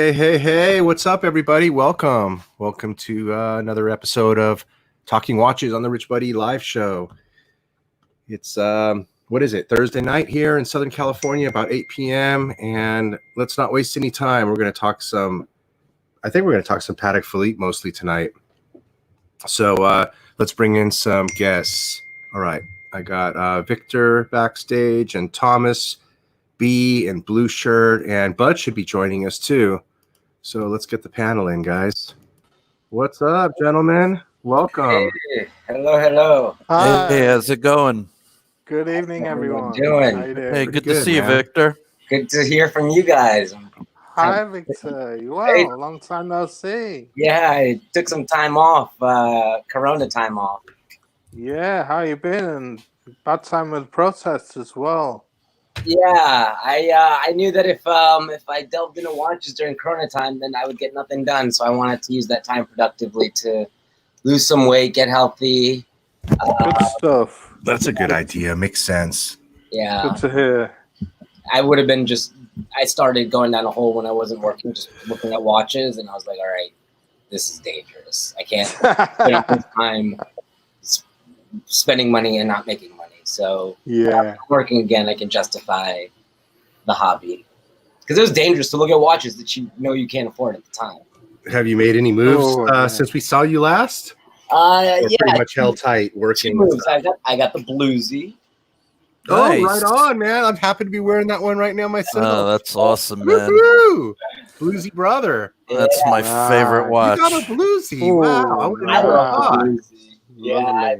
Hey, what's up, everybody? Welcome to another episode of Talking Watches on the Rich Buddy live show. It's, what is it, Thursday night here in Southern California, about 8 p.m., and let's not waste any time. We're going to talk some Patek Philippe mostly tonight. So let's bring in some guests. All right, I got Victor backstage and Thomas, B, and Blueshirt, and Bud should be joining us too. So let's get the panel in, guys. What's up, gentlemen? Welcome. Hey, hello. Hi. Hey, how's it going? Good evening, everyone. Doing? How you doing? Hey, good to see you, man. Victor. Good to hear from you guys. Hi, Victor. Well, long time no see. Yeah, I took some time off, Corona time off. Yeah, how you been? And bad time with protests as well. Yeah, I knew that if I delved into watches during Corona time, then I would get nothing done. So I wanted to use that time productively to lose some weight, get healthy. Good stuff. That's a good idea. Makes sense. Yeah, Good to hear. I would have been I started going down a hole when I wasn't working, just looking at watches, and I was like, all right, this is dangerous. I can't spend up this time spending money and not making money. So when I'm working again, I can justify the hobby. Because it was dangerous to look at watches that you know you can't afford at the time. Have you made any moves since we saw you last? Yeah, pretty much held tight working. Moves. I got the bluesy. Nice. Oh, right on, man! I'm happy to be wearing that one right now myself. Oh, that's awesome, man. Woo-hoo! Bluesy brother. That's my favorite watch. You got a bluesy. Ooh, wow! I love bluesy. Yeah.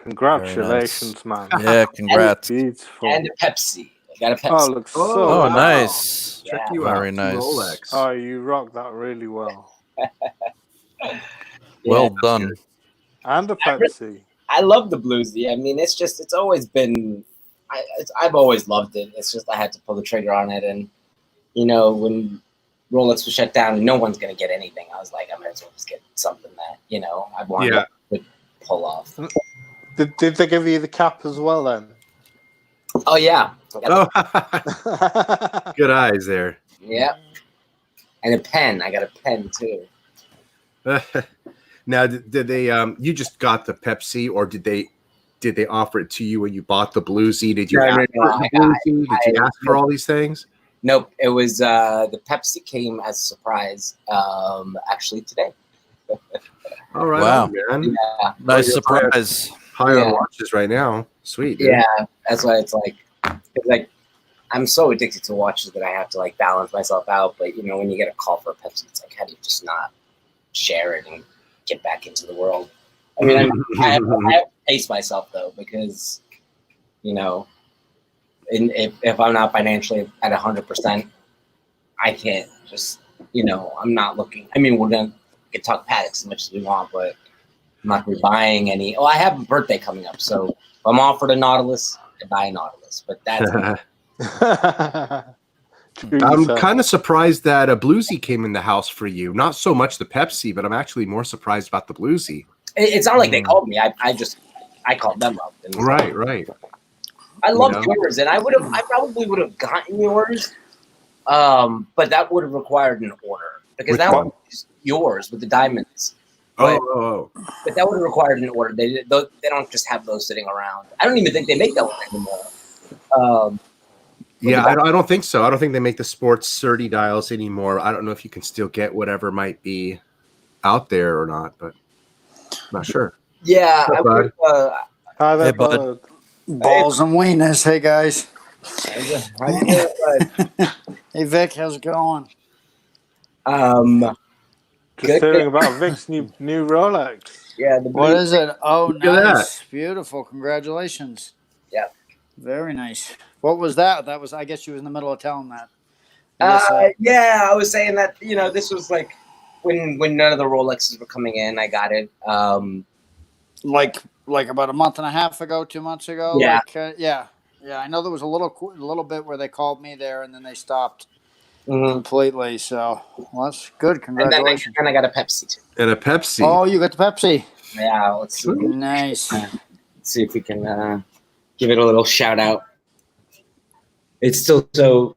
Congratulations, man. Yeah, congrats. Beautiful. And a Pepsi. I got a Pepsi. Oh, looks so wow. Nice. Check you Very out. Nice. Rolex. Oh, you rock that really well. Well done. And a Pepsi. I love the bluesy. I mean, it's always been, I've always loved it. It's just I had to pull the trigger on it. And, you know, when Rolex was shut down and no one's going to get anything, I was like, I might as well just get something that, you know, I wanted to pull off. Did they give you the cap as well then? Oh, yeah. Good eyes there. Yeah. And a pen. I got a pen, too. Now, did they? You just got the Pepsi, or did they offer it to you when you bought the bluesy? Did you ask for the bluesy? Did you ask for all these things? Nope. It was the Pepsi came as a surprise. Actually, today. All right, wow, man. Yeah. Nice surprise. High on watches right now. Sweet. Dude. Yeah, that's why it's like I'm so addicted to watches that I have to like balance myself out. But you know, when you get a call for a Pepsi, it's like, how do you just not share it and get back into the world? I mean, I have to pace myself though, because you know, And if I'm not financially at 100%, I can't just, I'm not looking. I mean, we can talk Pateks as much as we want, but I'm not really buying any. Oh, I have a birthday coming up, so if I'm offered a Nautilus, I buy a Nautilus. But that's I'm kind of surprised that a Bluesy came in the house for you. Not so much the Pepsi, but I'm actually more surprised about the Bluesy. It's not like they called me. I called them up. And Right. I love yours, and I probably would have gotten yours, but that would have required an order because Which that one? one is yours with the diamonds. Oh. But that would have required an order. They don't just have those sitting around. I don't even think they make that one anymore. Yeah, I don't think so. I don't think they make the sports 30 dials anymore. I don't know if you can still get whatever might be out there or not, but I'm not sure. Yeah, What's up, bud? Hi there, Hey, bud. Balls and wieners. Hey, guys. how you doing, bud? Hey, Vic. How's it going? Just hearing about Vic's new Rolex. Yeah, What is it? Oh, Look at nice. Beautiful. Congratulations. Yeah. Very nice. What was that? That was, I guess you was in the middle of telling that. Yeah, I was saying that, this was like when none of the Rolexes were coming in, I got it. Like about a month and a half ago, 2 months ago. Yeah. Yeah. I know there was a little bit where they called me there and then they stopped Mhm. completely. So, well, that's good. And Congratulations. then I got a Pepsi too. And a Pepsi. Oh, you got the Pepsi. Yeah, let's see. Nice. Let's see if we can give it a little shout out. It's still so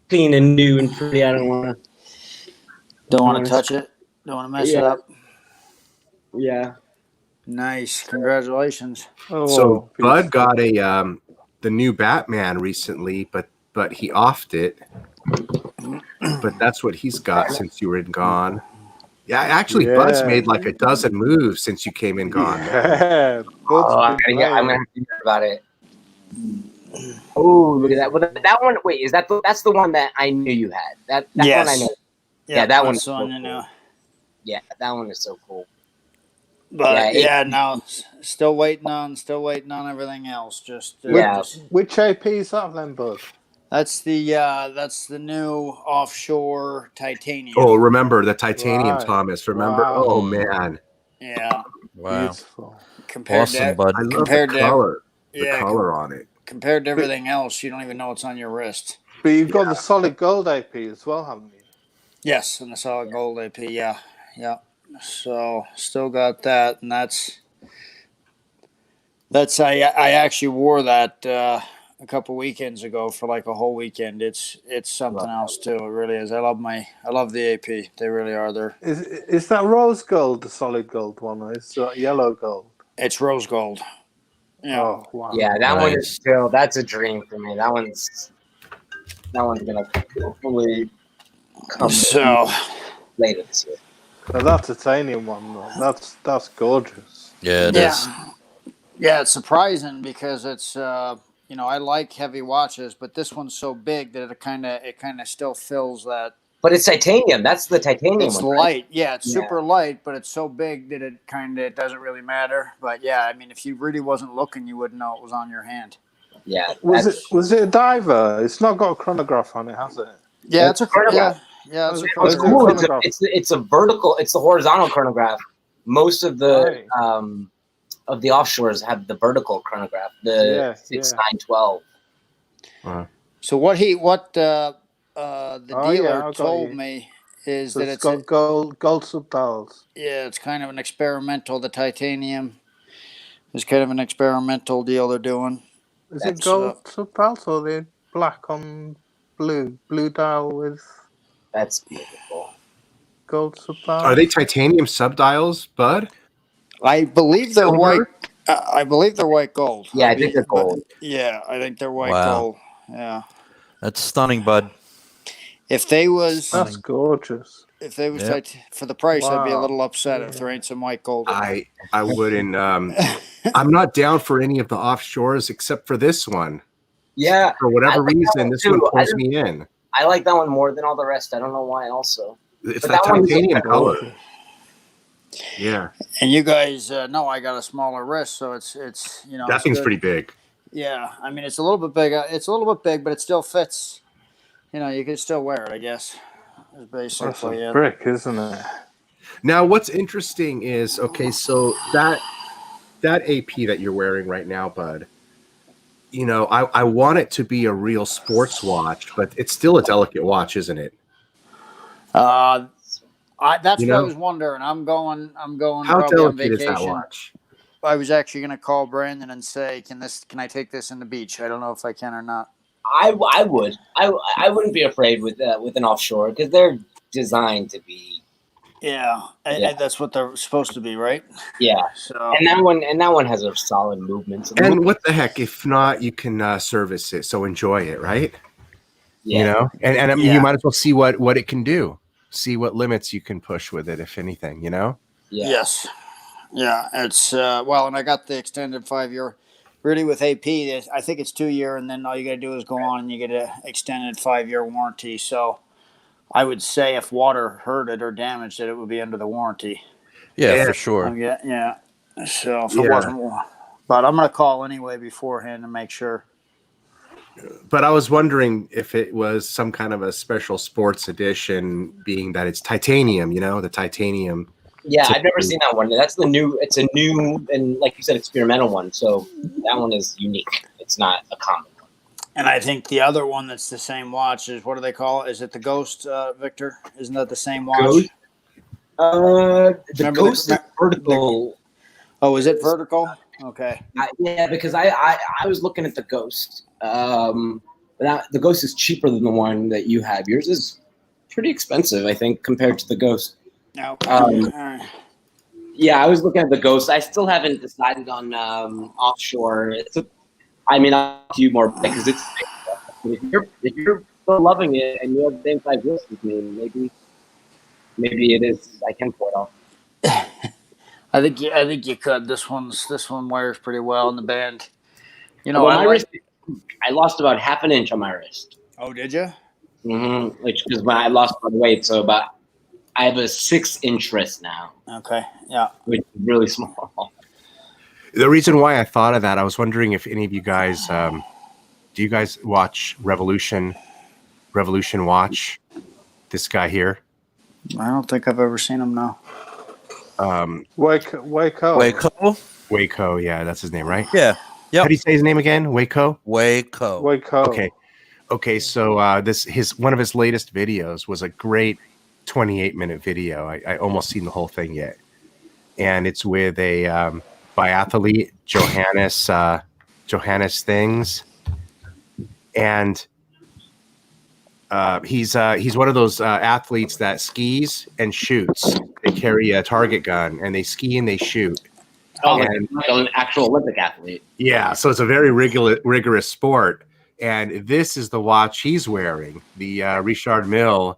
clean and new and pretty. I don't want to touch it. Don't want to mess it Yeah. up. Yeah. Nice. Congratulations. So Bud got the new Batman recently, but he offed it. But that's what he's got since you were gone. Yeah, actually, Bud's made like a dozen moves since you came and gone. Yeah, I'm gonna have to hear about it. Oh, look at that! Well, that one. Wait, that's the one that I knew you had? That Yes. one I know. Yeah, that one that's the one, cool. Yeah, that one is so cool. But Yeah, no, still waiting on everything else. Just Which AP is that then, Bud? that's the new offshore titanium. Oh, remember the titanium, Right. Thomas. Remember? Wow. Oh man, Yeah, Wow. Beautiful. compared Awesome, to bud. I love Compared the to- color. The yeah, color on it. compared to everything else, you don't even know it's on your wrist. But you've got the solid gold AP as well, haven't you? Yes, and the solid gold AP. Yeah. So still got that, and that's I actually wore that a couple weekends ago for like a whole weekend. It's something else too. It really is. I love the AP. They really are. Is that rose gold the solid gold one, or is that yellow gold? It's rose gold. Yeah. Oh wow. Yeah, that one is Nice. still. That's a dream for me. That one's gonna hopefully come So later this year. But that titanium one, though, that's gorgeous. Yeah, it is. Yeah, it's surprising because it's I like heavy watches, but this one's so big that it kind of still fills that. But it's titanium. That's the titanium It's one. light. Right? Yeah, it's super light, but it's so big that it doesn't really matter. But yeah, I mean, if you really wasn't looking, you wouldn't know it was on your hand. Yeah. Was it a diver? It's not got a chronograph on it, has it? Yeah, it's a chronograph. Yeah, it's a What's It's it chronograph. cool. chronograph? It's a vertical. It's the horizontal chronograph. Most of the of the offshores have the vertical chronograph. The 6912. So what the dealer told you. me is So that it's got gold subdials. yeah, it's kind of an experimental. The titanium is kind of an experimental deal they're doing. Is it gold subdials or the black on blue dial with That's beautiful. gold subdials? Are they titanium subdials, Bud? I believe they're Silver? white. I believe they're white gold. Yeah, I think they're gold. Yeah, I think they're white Wow. gold. Yeah. That's stunning, bud. If they was That's gorgeous. Yep. for the price, I'd be a Wow. little upset if there ain't some white gold. I wouldn't. I'm not down for any of the offshores except for this one. Yeah. For whatever I like that reason, one this too. one pulls me in. I like that one more than all the rest. I don't know why. Also, It's But that that one's titanium so color. Yeah, And you guys know I got a smaller wrist, so it's that thing's good. pretty big. Yeah, I mean it's a little bit big. It's a little bit big, but it still fits. You know, you can still wear it. I guess. It's That's basically a it. brick, isn't it? Now, what's interesting is okay. So that AP that you're wearing right now, bud. You know, I want it to be a real sports watch, but it's still a delicate watch, isn't it? Uh, that's You what I know, was wondering. I'm going. how Probably on delicate is that vacation. watch? I was actually going to call Brandon and say, Can I take this in the beach?" I don't know if I can or not. I would. I wouldn't be afraid with an offshore because they're designed to be. Yeah, Yeah. that's what they're supposed to be, right? Yeah, So and that one has a solid movement. So And what the heck? If not, you can service it. So enjoy it, right? yeah, You know, and I mean, you Yeah. might as well see what it can do. See what limits you can push with it, if anything. You know. yeah. yes, yeah, it's well, and I got the extended 5 year. Really, with AP, I think it's 2 year, and then all you got to do is go on and you get an extended 5 year warranty. So I would say if water hurt it or damaged it, it would be under the warranty. Yeah, Yeah. for sure. Yeah. So if it Yeah. wasn't, but I'm gonna call anyway beforehand to make sure. But I was wondering if it was some kind of a special sports edition, being that it's titanium. You know, the titanium. Yeah, I've never typically- seen that one. That's the new. It's a new and, like you said, experimental one. So that one is unique. It's not a common one. And I think the other one that's the same watch is, what do they call it? Is it the Ghost, Victor? Isn't that the same watch? Ghost? The Remember Ghost is vertical. Oh, is it vertical? Okay. Yeah, because I was looking at the Ghost. But the Ghost is cheaper than the one that you have. Yours is pretty expensive, I think, compared to the Ghost. Okay. Um, All right. Yeah, I was looking at the Ghost. I still haven't decided on offshore. I mean, I'll talk to you more because it's. If you're still loving it and you have the same size wrist with me, maybe it is. I can pull it off. I think you could. This one wears pretty well in the band. You know, Well, my wrist, I lost about half an inch on my wrist. Oh, did you? Mm-hmm. Which is when I lost my weight, so I have a 6-inch wrist now, Okay. Yeah. which is really small. The reason why I thought of that, I was wondering if any of you guys, do you guys watch Revolution Watch? This guy here. I don't think I've ever seen him now. Waco. Waco, yeah, that's his name, right? Yeah. Yep. How do you say his name again? Waco? Waco. Okay. So one of his latest videos was a great 28-minute video. I almost seen the whole thing yet, and it's with a biathlete, Johannes Things, and he's one of those athletes that skis and shoots. They carry a target gun and they ski and they shoot. Oh, And- like an actual Olympic athlete. Yeah, so it's a very rigorous sport. And this is the watch he's wearing, the Richard Mille,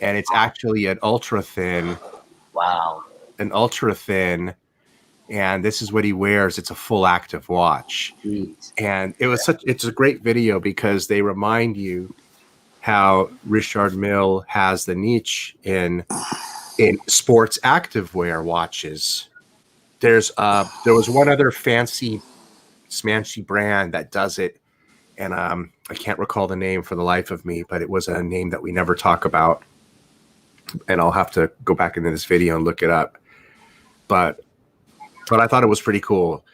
and it's actually an ultra thin. Wow. And this is what he wears. It's a full active watch. Jeez. And it's a great video because they remind you how Richard Mille has the niche in sports activewear watches. There was one other fancy smancy brand that does it, and I can't recall the name for the life of me, but it was a name that we never talk about, and I'll have to go back into this video and look it up. But I thought it was pretty cool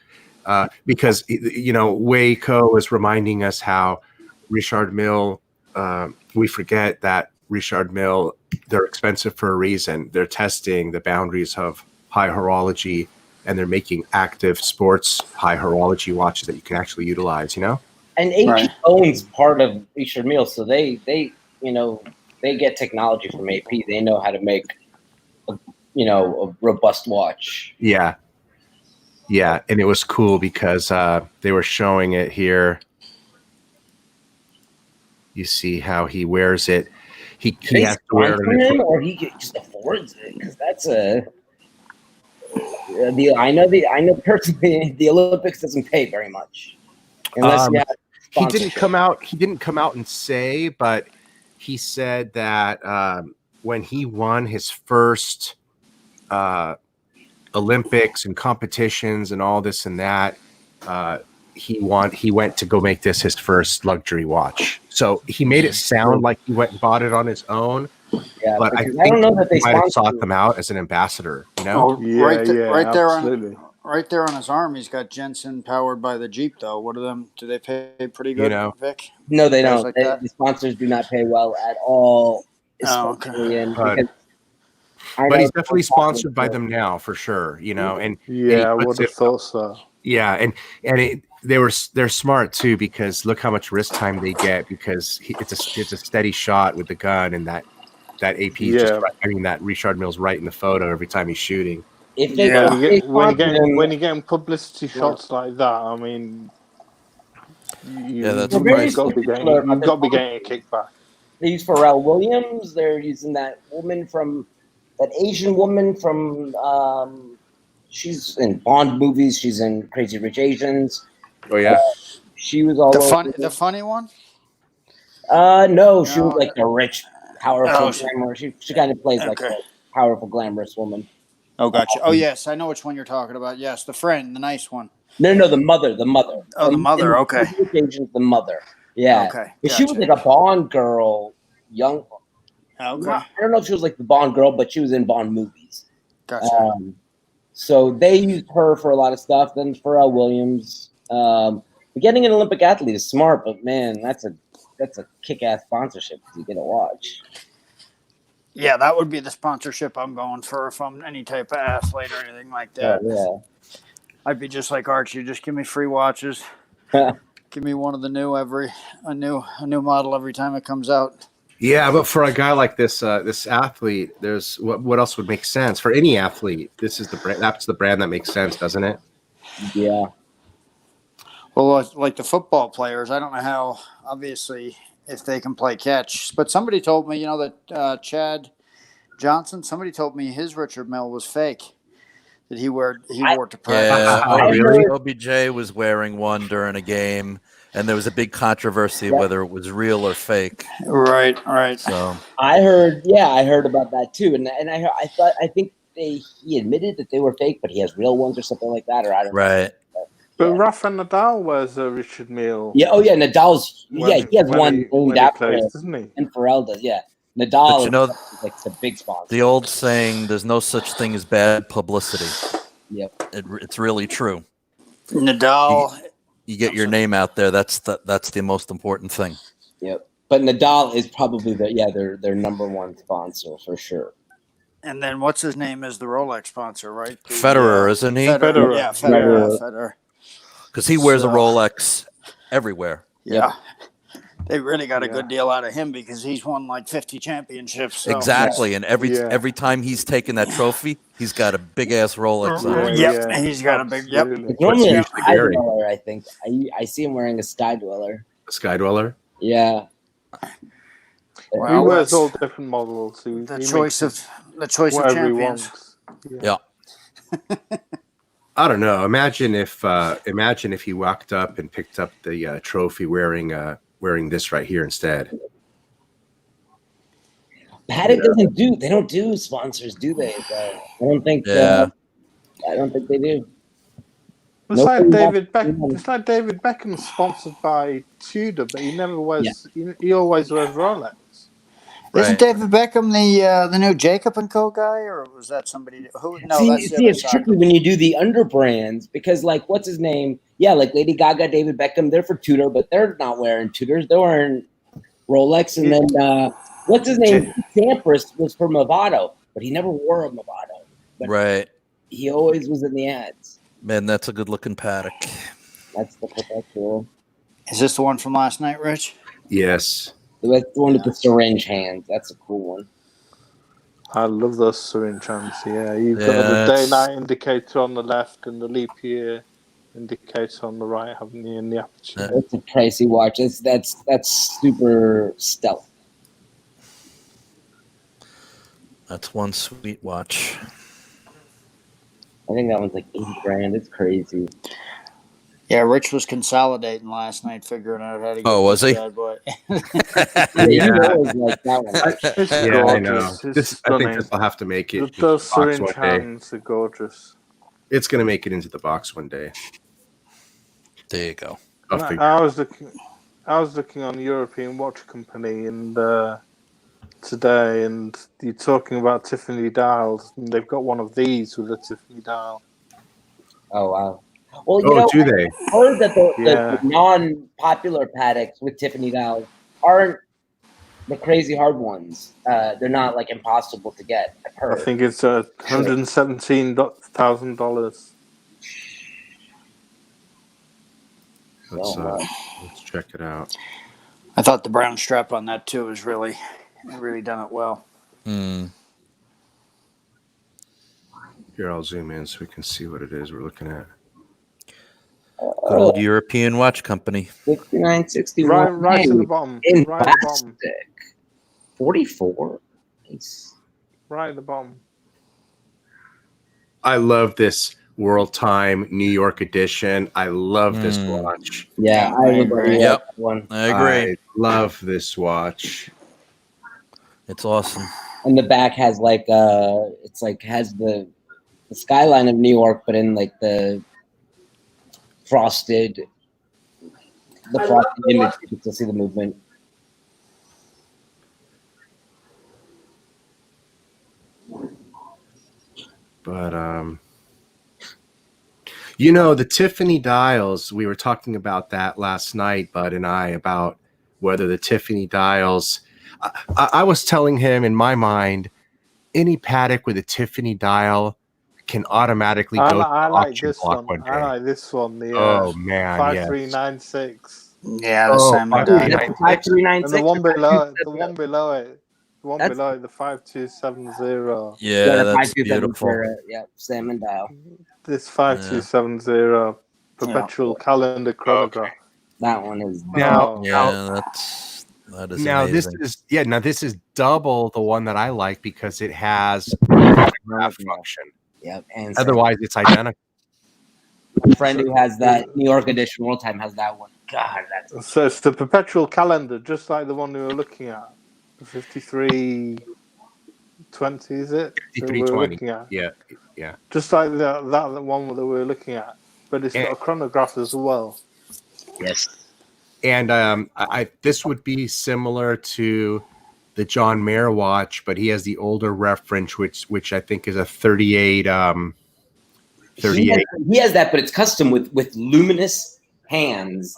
because Waco is reminding us how Richard Mille. We forget that Richard Mille, they're expensive for a reason. They're testing the boundaries of high horology, and they're making active sports high horology watches that you can actually utilize, And AP Right. owns part of Richard Mille, so they get technology from AP. They know how to make a robust watch. Yeah. And it was cool because they were showing it here. You see how he wears it. He has to wear for him, or he just affords it, because that's a. I know personally the Olympics doesn't pay very much, unless you have he didn't sponsorship. He didn't come out and say, but he said that when he won his first Olympics and competitions and all this and that, he went to go make this his first luxury watch. So he made it sound like he went and bought it on his own. Yeah, But I because think don't know that they he might have sponsor sought them out as an ambassador. You know? Oh, right there absolutely. right there on his arm, he's got Jensen powered by the Jeep. Though, what are them? Do they pay pretty good, You know. Vic? No, they Guys don't. like that? The sponsors do not pay well at all. Oh, okay. Especially in But- because I But know he's definitely it's possible sponsored by to- them now for sure. You know, and Yeah, I he puts would have it- thought so. Yeah, and they're smart too, because look how much wrist time they get, because it's a steady shot with the gun, and that AP is just Yeah. right, I mean that Richard Mills right in the photo every time he's shooting. If they, Yeah. if they When sponsor them, you're getting publicity shots like that, I mean, that's you've very got to be particular getting, about their a kickback. they use Pharrell Williams. They're using that Asian woman from she's in Bond movies. She's in Crazy Rich Asians. Oh yeah, She was all The funny one. No, she No. was like a rich, powerful, Oh, glamorous. She kind of plays like Okay. a powerful, glamorous woman. Oh, gotcha. Oh, yes, I know which one you're talking about. Yes, the friend, the nice one. No, the mother. Oh, the mother. Okay. The mother. Yeah. Okay. But she was Gotcha. like a Bond girl, young. Okay. I don't know if she was like the Bond girl, but she was in Bond movies. Gotcha. So they used her for a lot of stuff. Then Pharrell Williams. Getting an Olympic athlete is smart, but man, that's a kick-ass sponsorship you get to watch. Yeah, that would be the sponsorship I'm going for if I'm any type of athlete or anything like that. Yeah. I'd be just like Archie. Just give me free watches. Give me one of the new a new model every time it comes out. yeah. But for a guy like this athlete, there's what else would make sense for any athlete? This is the brand. That's the brand that makes sense, doesn't it? Yeah. Well, like the football players, I don't know how, obviously, if they can play catch. But somebody told me, that Chad Johnson, somebody told me his Richard Mille was fake, that he wore to practice. Yeah, Oh, really? OBJ was wearing one during a game, and there was a big controversy whether it was real or fake. Right. So I heard about that too, and I think he admitted that they were fake, but he has real ones or something like that, or I don't know. right. But Rafa Nadal wears a Richard Mille. Yeah. Oh yeah, Nadal's. He has one named when he after plays, him, doesn't he? and Pharrell does. Yeah, But Nadal you know, is like the big sponsor. the old saying, "There's no such thing as bad publicity." Yep. It's really true. Nadal. You get your name out there. That's the most important thing. Yep. But Nadal is probably their number one sponsor for sure. And then what's his name is the Rolex sponsor, right? Federer, isn't he? Federer. Yeah, Federer. Federer. Because he wears a So- Rolex everywhere. Yeah. They really got a good deal out of him because he's won like 50 championships. So. Exactly, and every Yeah. every time he's taken that trophy, he's got a big ass Rolex on. it. Yep, he's got a big. Yep. Absolutely. It's normally a usually Sky Gary? Dweller, I think. I see him wearing a Sky Dweller. Sky Dweller. Yeah. He Well, wears that's all different models. the He choice makes of whatever he champions. wants. Yeah. I don't know. Imagine if he walked up and picked up the trophy wearing this right here instead. Patek they don't do sponsors, do they? I don't think. Yeah. I don't think they do. It's Nope. like David Beckham. It's like David Beckham sponsored by Tudor, but he never wears. He always wears Rolex. Isn't Right. David Beckham the new Jacob and Co guy, or was that somebody who? No, see, that's the see other it's side. tricky when you do the under brands because, like, what's his name? Yeah, like Lady Gaga, David Beckham, they're for Tudor, but they're not wearing Tudors. They're wearing Rolex. And then, what's his name? Sampras was for Movado, but he never wore a Movado. But Right. he always was in the ads. Man, that's a good looking Patek. That's the perpetual. Is this the one from last night, Rich? Yes. That's the one with the syringe hands. That's a cool one. I love those syringe hands. Yeah, you've got Yeah, the it's- day-night indicator on the left and the leap year indicator on the right, haven't you? In the aperture. Yeah. That's a pricey watch. That's super stealth. That's one sweet watch. I think that one's like $80,000. It's crazy. Yeah, Rich was consolidating last night, figuring out how to get Oh, was this he? bad boy. Yeah, you always like that one. It's Yeah, I know. gorgeous. It's I think stunning. this will have to make it. Those into the box syringe one day. hands are gorgeous. It's going to make it into the box one day. There you go. I'll And figure- I was looking on European Watch Company and today, and you're talking about Tiffany dials, and they've got one of these with a Tiffany dial. Oh wow. Well, Oh, do they? I heard that Yeah. the non-popular Pateks with Tiffany dials aren't the crazy hard ones. They're not like impossible to get. I've I heard. think it's $117,000. Let's check it out. I thought the brown strap on that too was really done it well. Hmm. Here, I'll zoom in so we can see what it is we're looking at. Good old European watch company. 59.61. Right at the bottom. In Right at the bottom. plastic. 44. Nice. Right at the bottom. I love this World Time New York edition. I love this watch. Yeah, I agree. Yep. That one. I agree. I love this watch. It's awesome. And the back has like it's like has the skyline of New York, but in like the frosted image. You can still see the movement. But you know, the Tiffany dials, we were talking about that last night, Bud and I, about whether the Tiffany dials, I was telling him in my mind, any Patek with a Tiffany dial can automatically go to the I like auction this block one. one day. I like this one. The Oh man, 5396. Yeah, the salmon I dial. do. 5396. And the one below it, the one below it, That's- the 5270. Yeah, that's 5270 beautiful. for, yeah, salmon dial. This 5270 perpetual calendar chronograph. That one is Now, Yeah, that is now amazing. this is double the one that I like because it has chronograph function. Yep. And Otherwise, it's identical. my friend who has that New York edition World Time has that one. God, that's So it's the perpetual calendar, just like the one we were looking at. The 5320, is it? That we were 5320. looking at. Yeah. Just like that one that we were looking at. But it's got a chronograph as well. yes. And this would be similar to the John Mayer watch, but he has the older reference, which I think is a 38. 38. He has that, but it's custom with luminous hands,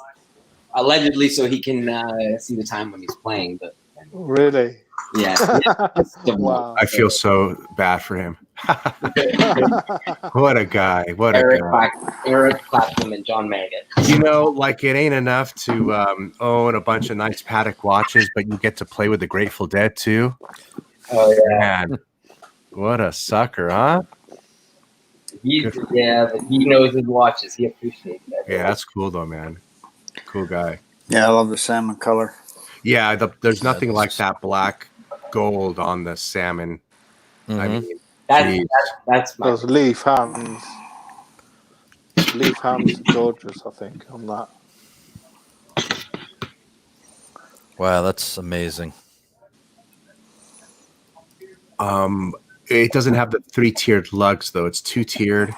allegedly, so he can see the time when he's playing. But Really? yeah, Wow. I feel so bad for him. What a guy! What a guy! Eric Clapton and John Mayer. You know, like it ain't enough to own a bunch of nice Patek watches, but you get to play with the Grateful Dead too. Oh yeah, Man, what a sucker, huh? but he knows his watches. He appreciates that. Yeah, that's cool though, man. Cool guy. Yeah, I love the salmon color. Yeah, there's nothing like that black gold on the salmon. I mean, That's my Those leaf hands. Leaf hands are gorgeous, I think, on that. Wow, that's amazing. it doesn't have the 3-tiered lugs though. It's 2-tiered,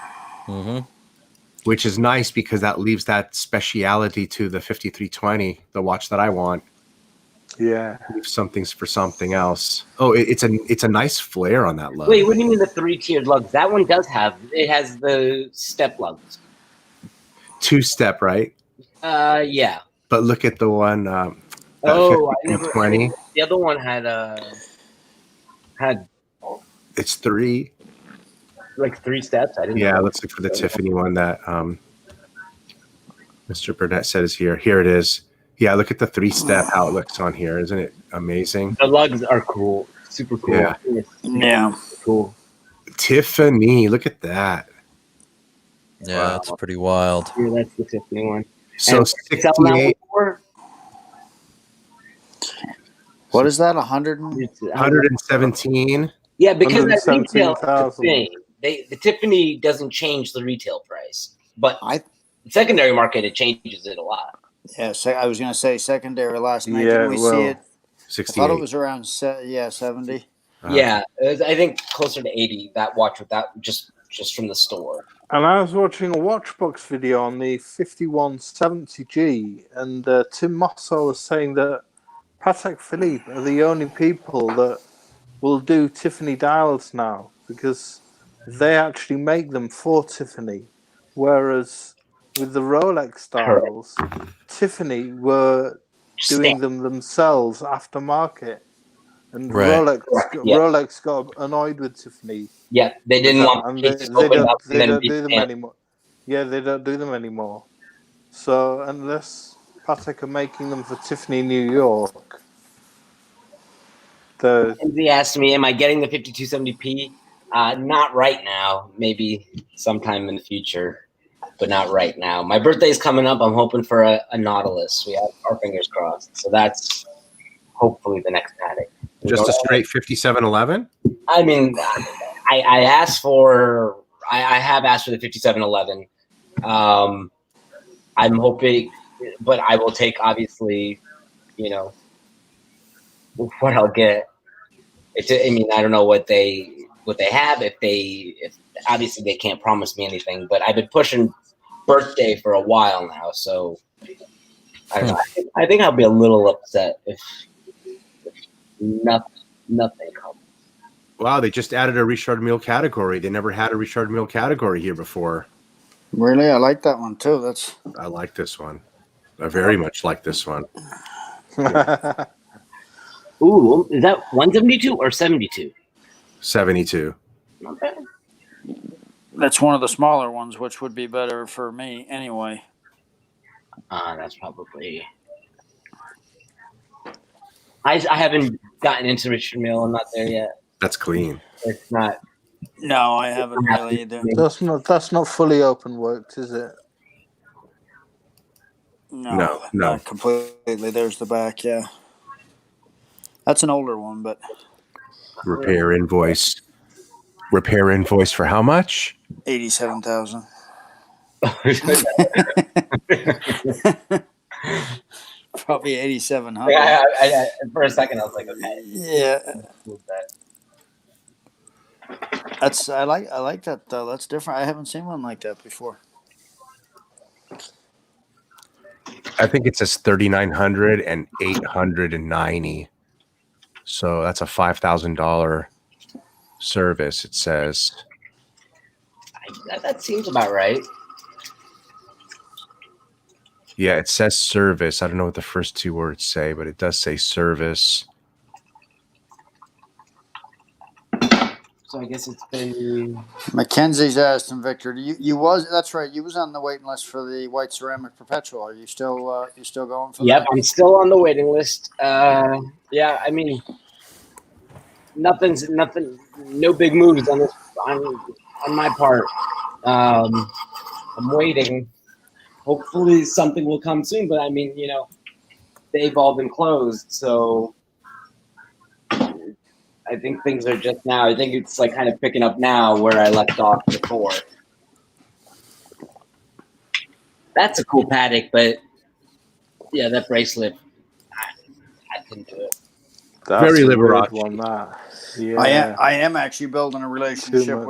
which is nice because that leaves that speciality to the 5320, the watch that I want. Yeah. Leave something for something else. Oh, it's a nice flare on that lug. Wait, what do you mean the 3-tiered lugs? That one does have, it has the step lugs. 2-step, right? Yeah. But look at the one. I never. 20. The other one had It's 3. like 3 steps. I didn't. Yeah, know. let's look for the Tiffany one that Mr. Burnett said is here. Here it is. Yeah, look at the 3-step, how it looks on here. Isn't it amazing? The lugs are cool. Super cool. Yeah. Yeah. Cool. Tiffany, look at that. Yeah, Wow. that's pretty wild. Yeah, that's the Tiffany one. So And it's selling that one 68, for What is that? 100? 117. Yeah, because that retail is the 117,000. thing. The Tiffany doesn't change the retail price, but I- the secondary market it changes it a lot. Yeah, I was going to say secondary last night. Yeah, Didn't we well, see it? I 68. thought it was around 70. Yeah, it was, I think closer to 80. That watch with that just just from the store. And I was watching a Watchbox video on the 5170G, and Tim Mosso was saying that Patek Philippe are the only people that will do Tiffany dials now, because they actually make them for Tiffany. Whereas with the Rolex dials, Tiffany were doing them themselves aftermarket. And Right. Rolex got annoyed with Tiffany. Yeah, they didn't want And to they don't do them anymore. Yeah, they don't do them anymore. So unless Patek are making them for Tiffany New York, He asked me, am I getting the 5270p? Not right now. Maybe sometime in the future, but not right now. My birthday's coming up. I'm hoping for a Nautilus. We have our fingers crossed. So that's hopefully the next Patek. Just a straight 5711? I mean, I asked for. I have asked for the 5711. I'm hoping, but I will take, obviously, what I'll get. I mean, I don't know what they have. If obviously they can't promise me anything, but I've been pushing birthday for a while now, so I don't know. I think I'll be a little upset if nothing comes. Wow, they just added a Richard Mille category. They never had a Richard Mille category here before. Really, I like that one too. I like this one. I very much like this one. Ooh, is that 172 or 72? 72. Okay. That's one of the smaller ones, which would be better for me anyway. That's probably. I haven't gotten into Richard Mille. I'm not there yet. That's clean. It's not. No, I haven't really either. That's not fully open worked, is it? No. Not completely. There's the back, yeah. That's an older one, but Repair invoice. Repair invoice for how much? 87,000. Probably 8,700. Yeah, for a second I was like, okay. Yeah. I like that though. That's different. I haven't seen one like that before. I think it says 3,900 and 890. So that's a $5,000 service, it says. That seems about right. Yeah, it says service. I don't know what the first two words say, but it does say service. So I guess it's been. Mackenzie's asked him, Victor. That's right. You was on the waiting list for the white ceramic perpetual. Are you still going for that? Yep, I'm still on the waiting list. Yeah, I mean, nothing. No big moves on this on my part. I'm waiting. Hopefully something will come soon. But I mean, they've all been closed, so. I think things are just now. I think it's like kind of picking up now where I left off before. That's a cool Patek, but yeah, that bracelet, I couldn't do it. That's Very a weird Liberace. one, that. Yeah. I am actually building a relationship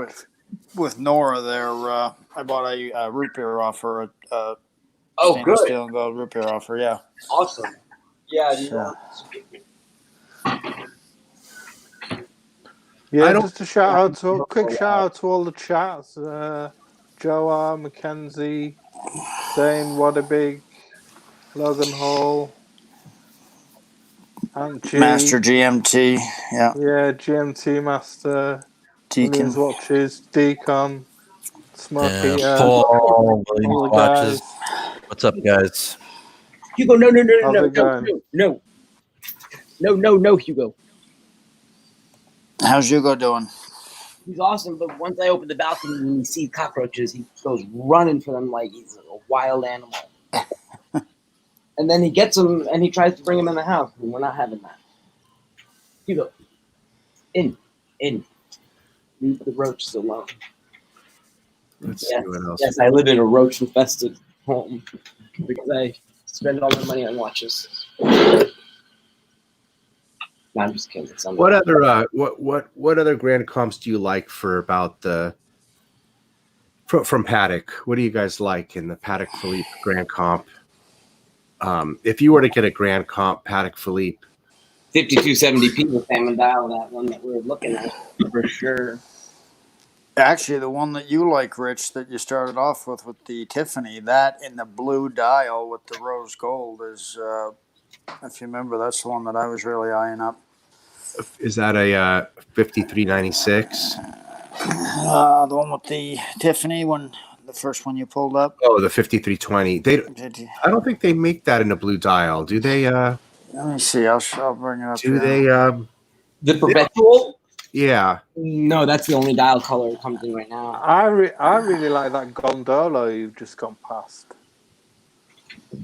with Nora there. I bought a root beer off her. Stainless steel and gold root beer off her. Yeah. Awesome. Yeah. Yeah, just a quick shout out to all the chats. Joe R, Mackenzie, Dane Wadabig, Logan Hall, Aunt G, Master GMT. Yeah. Yeah, GMT Master, Deacon Williams Watches, Deacon, Smoky, Paul, Williams all the Watches. guys. What's up, guys? Hugo, no, Hugo. How's Hugo doing? He's awesome, but once I open the balcony and he sees cockroaches, he goes running for them like he's a wild animal. And then he gets them and he tries to bring them in the house, and we're not having that. Hugo, in. Leave the roaches alone. Let's see what else. Yes, I live in a roach-infested home because I spend all my money on watches. No, I'm just kidding. What other what other Grand Comps do you like for about the From Patek, what do you guys like in the Patek Philippe Grand Comp? If you were to get a Grand Comp Patek Philippe, 5270p with salmon dial, that one that we were looking at for sure. Actually, the one that you like, Rich, that you started off with the Tiffany, that in the blue dial with the rose gold is, if you remember, that's the one that I was really eyeing up. is that a 5396? The one with the Tiffany one, the first one you pulled up. Oh, the 5320. I don't think they make that in a blue dial, do they? Let me see. I'll bring it up. Do here. they? The perpetual? Yeah. No, that's the only dial color it comes in right now. I really like that gondola you've just gone past.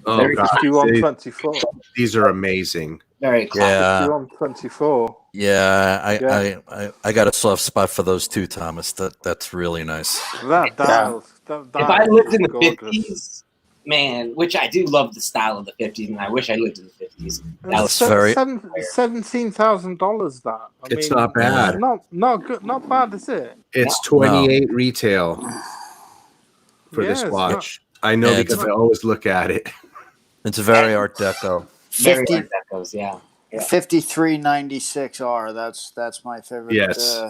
Oh, Very God. 5124. These are amazing. Very classic. Yeah, 5124. yeah. I got a soft spot for those too, Thomas. That's really nice. That dial. That If I lived in the gorgeous. 50s, man, which I do love the style of the 50s, and I wish I lived in the 50s. That was very- $17,000. That It's not bad. Not good. Not bad, is it? It's 28 retail for this Yeah, it's watch. I know Yeah, because I always look at it. It's very Art Deco. very 50 hard that goes, yeah. 5396R. That's my favorite. Yes.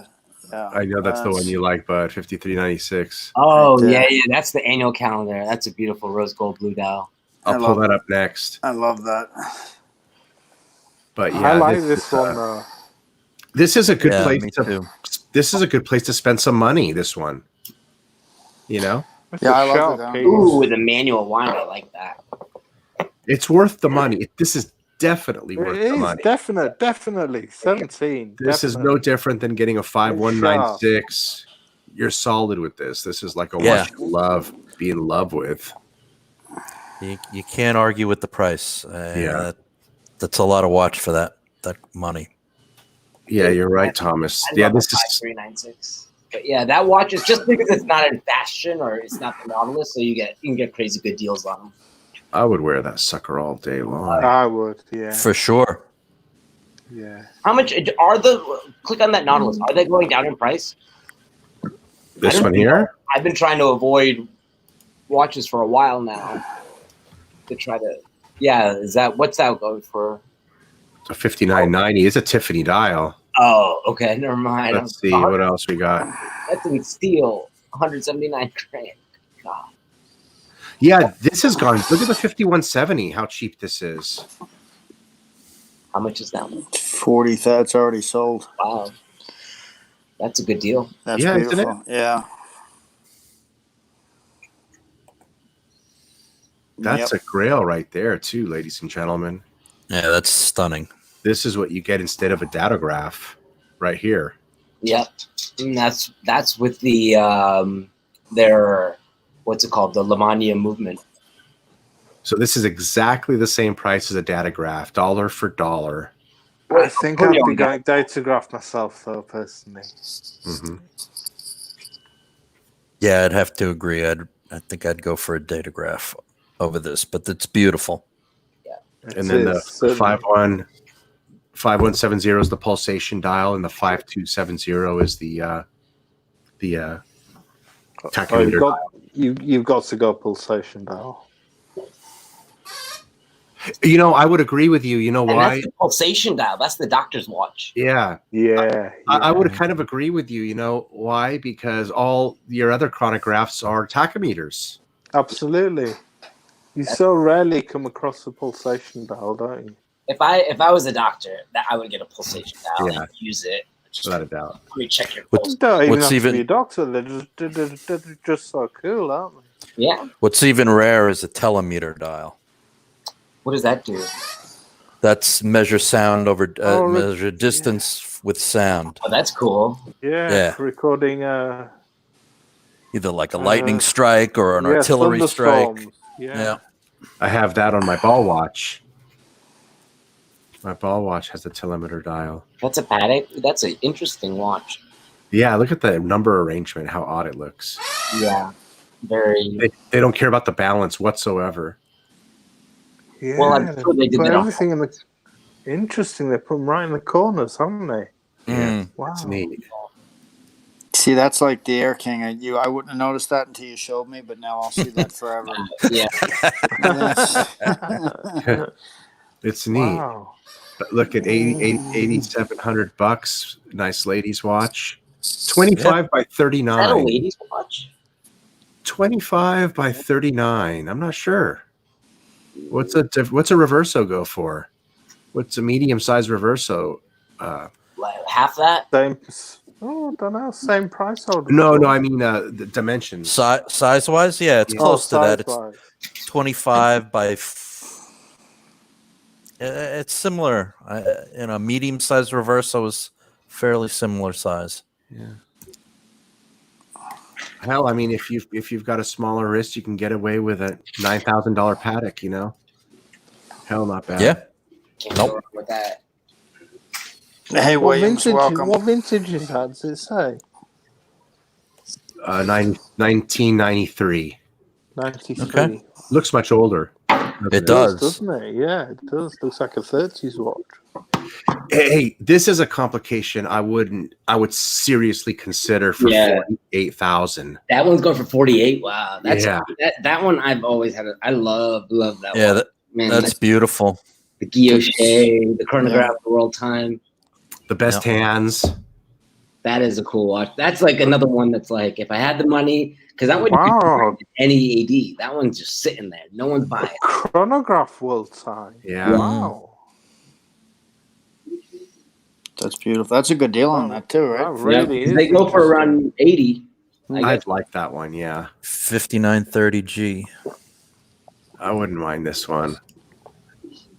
Yeah, I know that's the one you like, bud. 5396. Oh, Right there. yeah, that's the annual calendar. That's a beautiful rose gold blue dial. I'll I pull love that up next. I love that. But yeah, I like this one though. This is a good Yeah, place me to. too. This is a good place to spend some money. This one, you know, It's Yeah, a I love sharp the piece. Ooh, with a manual wind, I like that. it's worth the money. This is definitely worth It the is money. definitely 17. This is no different than getting a 5196. You're solid with this. This is like a watch you be in love with. You can't argue with the price. Yeah. That's a lot of watch for that money. Yeah, you're right, Thomas. I Yeah, love this the is 5396. But yeah, that watch is just because it's not in fashion or it's not the Nautilus, so you can get crazy good deals on them. I would wear that sucker all day long. I would, yeah. For sure. Yeah. How much click on that Nautilus? Are they going down in price? This one here? I've been trying to avoid watches for a while now. To try to, what's that going for? A 5990. It's a Tiffany dial. Oh, okay, never mind. Let's see what else we got. That's in steel, 179 grand. God. Yeah, this has gone. Look at the 5170. How cheap this is. How much is that one? 40. That's already sold. Wow, that's a good deal. That's Yeah, isn't beautiful. Yeah. That's a grail right there, too, ladies and gentlemen. Yeah, that's stunning. This is what you get instead of a datograph right here. Yep, and that's with the their what's it called, the Lemania movement. So this is exactly the same price as a datograph, dollar for dollar. I think I'd be going datograph myself, though, personally. Mm-hmm. Yeah, I'd have to agree. I think I'd go for a datograph over this, but it's beautiful. And then the 5170 is the pulsation dial, and the 5270 is the tachymeter dial. You've got to go pulsation dial. You know, I would agree with you. You know And why? that's the pulsation dial. That's the doctor's watch. Yeah. I would kind of agree with you. You know why? Because all your other chronographs are tachymeters. Absolutely. You so rarely come across a pulsation dial, don't you? If I was a doctor, I would get a pulsation dial and use it. Without a doubt. Let me check your You pulse. don't even What's have even- to be a doctor. They're just so cool, aren't they? Yeah. What's even rare is a telemeter dial. What does that do? That's measure sound over Oh, measure distance with sound. Oh, that's cool. Yeah. For recording Either like a lightning strike or an artillery strike. thunderstorms. Yeah. I have that on my ball watch. My ball watch has a telemeter dial. That's a Patek. That's an interesting watch. Yeah, look at the number arrangement, how odd it looks. Yeah. Very. They don't care about the balance whatsoever. Yeah. Well, I'm sure they did put that on everything in the. Interesting. They put them right in the corners, haven't they? Mm. Wow. It's neat. See, that's like the Air King. I wouldn't have noticed that until you showed me, but now I'll see that forever. Yeah. It's neat. Wow. But look at 8,700 bucks. Nice ladies watch. 25 by Is that a 39. ladies' watch? 25 by 39. I'm not sure. What's a reverso go for? What's a medium size reverso? Like half that? Same. Oh, I don't know. Same price. No, I mean the dimensions. Size wise, yeah, it's close to that. It's 25 by. It's similar. Medium size reverso is fairly similar size. Yeah. Hell, I mean, if you've got a smaller wrist, you can get away with a $9,000 Patek. Hell, not bad. Yeah. Can't go wrong with that. Hey, Williams, welcome. What vintage is that? Does it say? 1993. 93. Okay. Looks much older. It does, doesn't it? Yeah, it does. Looks like a 30s watch. Hey, this is a complication I would seriously consider for 48,000. That one's going for 48. Wow. That one I've always had. I love that one. Yeah, Man, that's beautiful. The Guilloche, the Chronograph, the World Time. The best hands. That is a cool watch. That's like another one that's like, if I had the money, because that wouldn't be any AD. That one's just sitting there. No one's buying it. Chronograph World Time. Yeah. Wow. That's beautiful. That's a good deal on that too, right? Really is. They go for around 80. I'd like that one, yeah. 5930G. I wouldn't mind this one.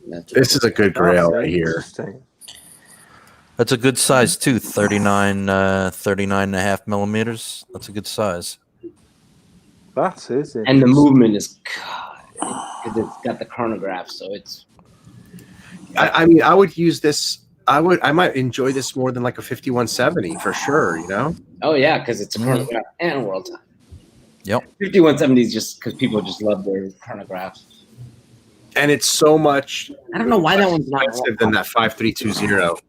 This is a good grail right here. That's a good size too. 39 and a half millimeters. That's a good size. That is it. And the movement is, because it's got the chronograph, so it's. I mean, I would use this. I might enjoy this more than like a 5170 for sure. Oh yeah, because it's a chronograph and a World Time. Yep. 5170 is just because people just love their chronographs. And it's so much. I don't know why that one's not expensive than that 5320.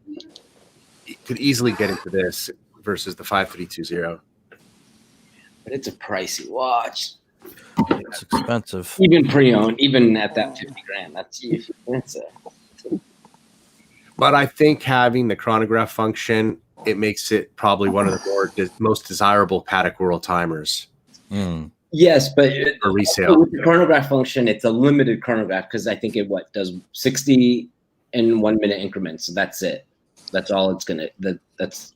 You could easily get into this versus the 5320. But it's a pricey watch. It's expensive. Even pre-owned, even at that 50 grand, that's expensive. But I think having the chronograph function, it makes it probably one of the most desirable Patek World Timers. Mm. Yes, but for resale. With the chronograph function, it's a limited chronograph because I think it does 60 in 1 minute increments. So that's it. That's all it's gonna. It's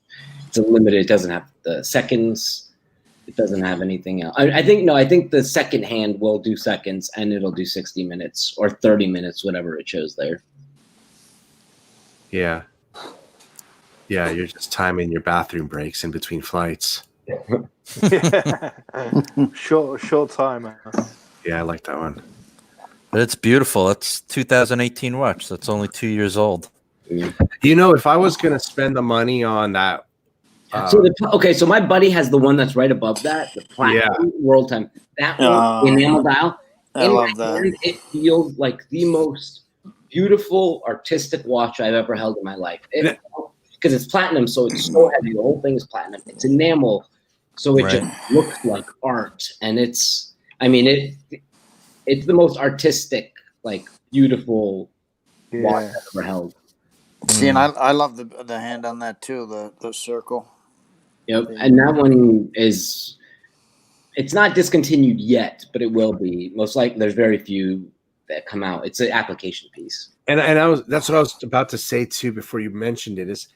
a limited. It doesn't have the seconds. It doesn't have anything else. I think the second hand will do seconds and it'll do 60 minutes or 30 minutes, whatever it shows there. Yeah. Yeah, you're just timing your bathroom breaks in between flights. Yeah. short time. Yeah, I like that one. But it's beautiful. It's 2018 watch. That's only 2 years old. If I was going to spend the money on that. So my buddy has the one that's right above that, the Platinum World Time. That one, enamel dial. I love that. It feels like the most beautiful artistic watch I've ever held in my life. Because it's platinum, so it's so heavy. The whole thing is platinum. It's enamel, so it just looks like art. And it's the most artistic, like beautiful watch I've ever held. See, and I love the hand on that too, the circle. Yep, and that one it's not discontinued yet, but it will be. Most likely, there's very few that come out. It's an application piece. And that's what I was about to say too before you mentioned it, is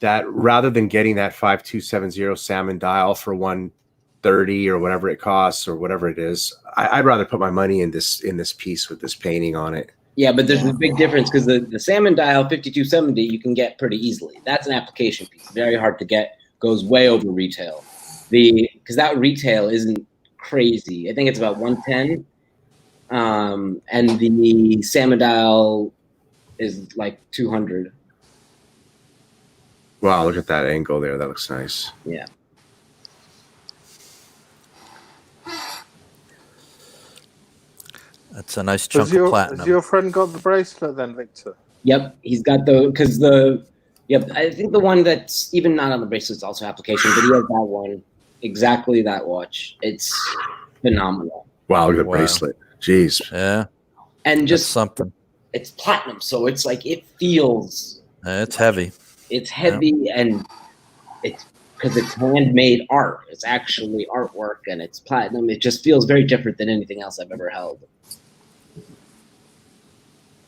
that rather than getting that 5270 salmon dial for 130 or whatever it costs or whatever it is, I'd rather put my money in this piece with this painting on it. Yeah, but there's a big difference because the salmon dial 5270 you can get pretty easily. That's an application piece, very hard to get, goes way over retail. Because that retail isn't crazy. I think it's about 110. And the salmon dial is like 200. Wow, look at that angle there. That looks nice. Yeah. That's a nice chunk of platinum. Has your friend got the bracelet then, Victor? Yep, he's got I think the one that's even not on the bracelet is also application, but he has that one. exactly that watch. It's phenomenal. Wow, look at the Wow. bracelet. Jeez. Yeah, And that's just something. it's platinum, so it's like it feels It's heavy. it's heavy and it's because it's handmade art. It's actually artwork and it's platinum. It just feels very different than anything else I've ever held.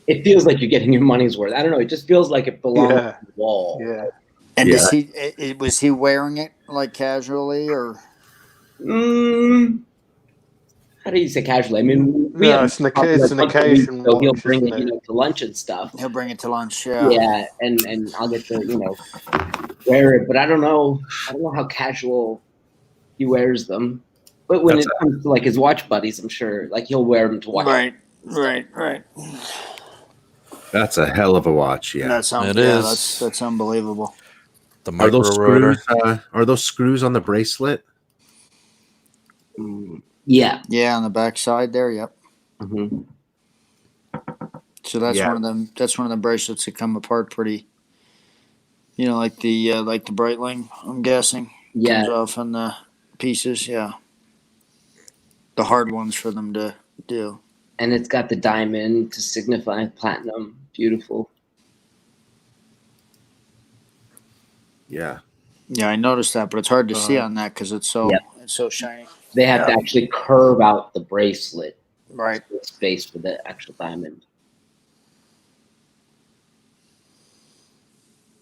It feels like you're getting your money's worth. I don't know. It just feels like it belongs Yeah. on the wall. Yeah. And Yeah. does was he wearing it like casually or? How do you say casually? I mean, we No, have it's an occasion so he'll watch, bring isn't it, it? to lunch and stuff. He'll bring it to lunch. Yeah. Yeah, and I'll get to wear it, but I don't know how casual he wears them. But when That's it comes to like his watch buddies, I'm sure like he'll wear them to watch. Right. That's a hell of a watch. Yeah. That sounds. It Yeah, is. that's unbelievable. The Are micro those rotor. screws? Are those screws on the bracelet? Yeah. Yeah, on the back side there. Yep. Mm-hmm. So that's Yeah. one of them. That's one of the bracelets that come apart pretty. Like the Breitling. I'm guessing Yeah. comes off on the pieces. Yeah. The hard ones for them to do. And it's got the diamond to signify platinum. Beautiful. Yeah. Yeah, I noticed that, but it's hard to see on that because it's so shiny. They have to actually curve out the bracelet. Right. Space for the actual diamond.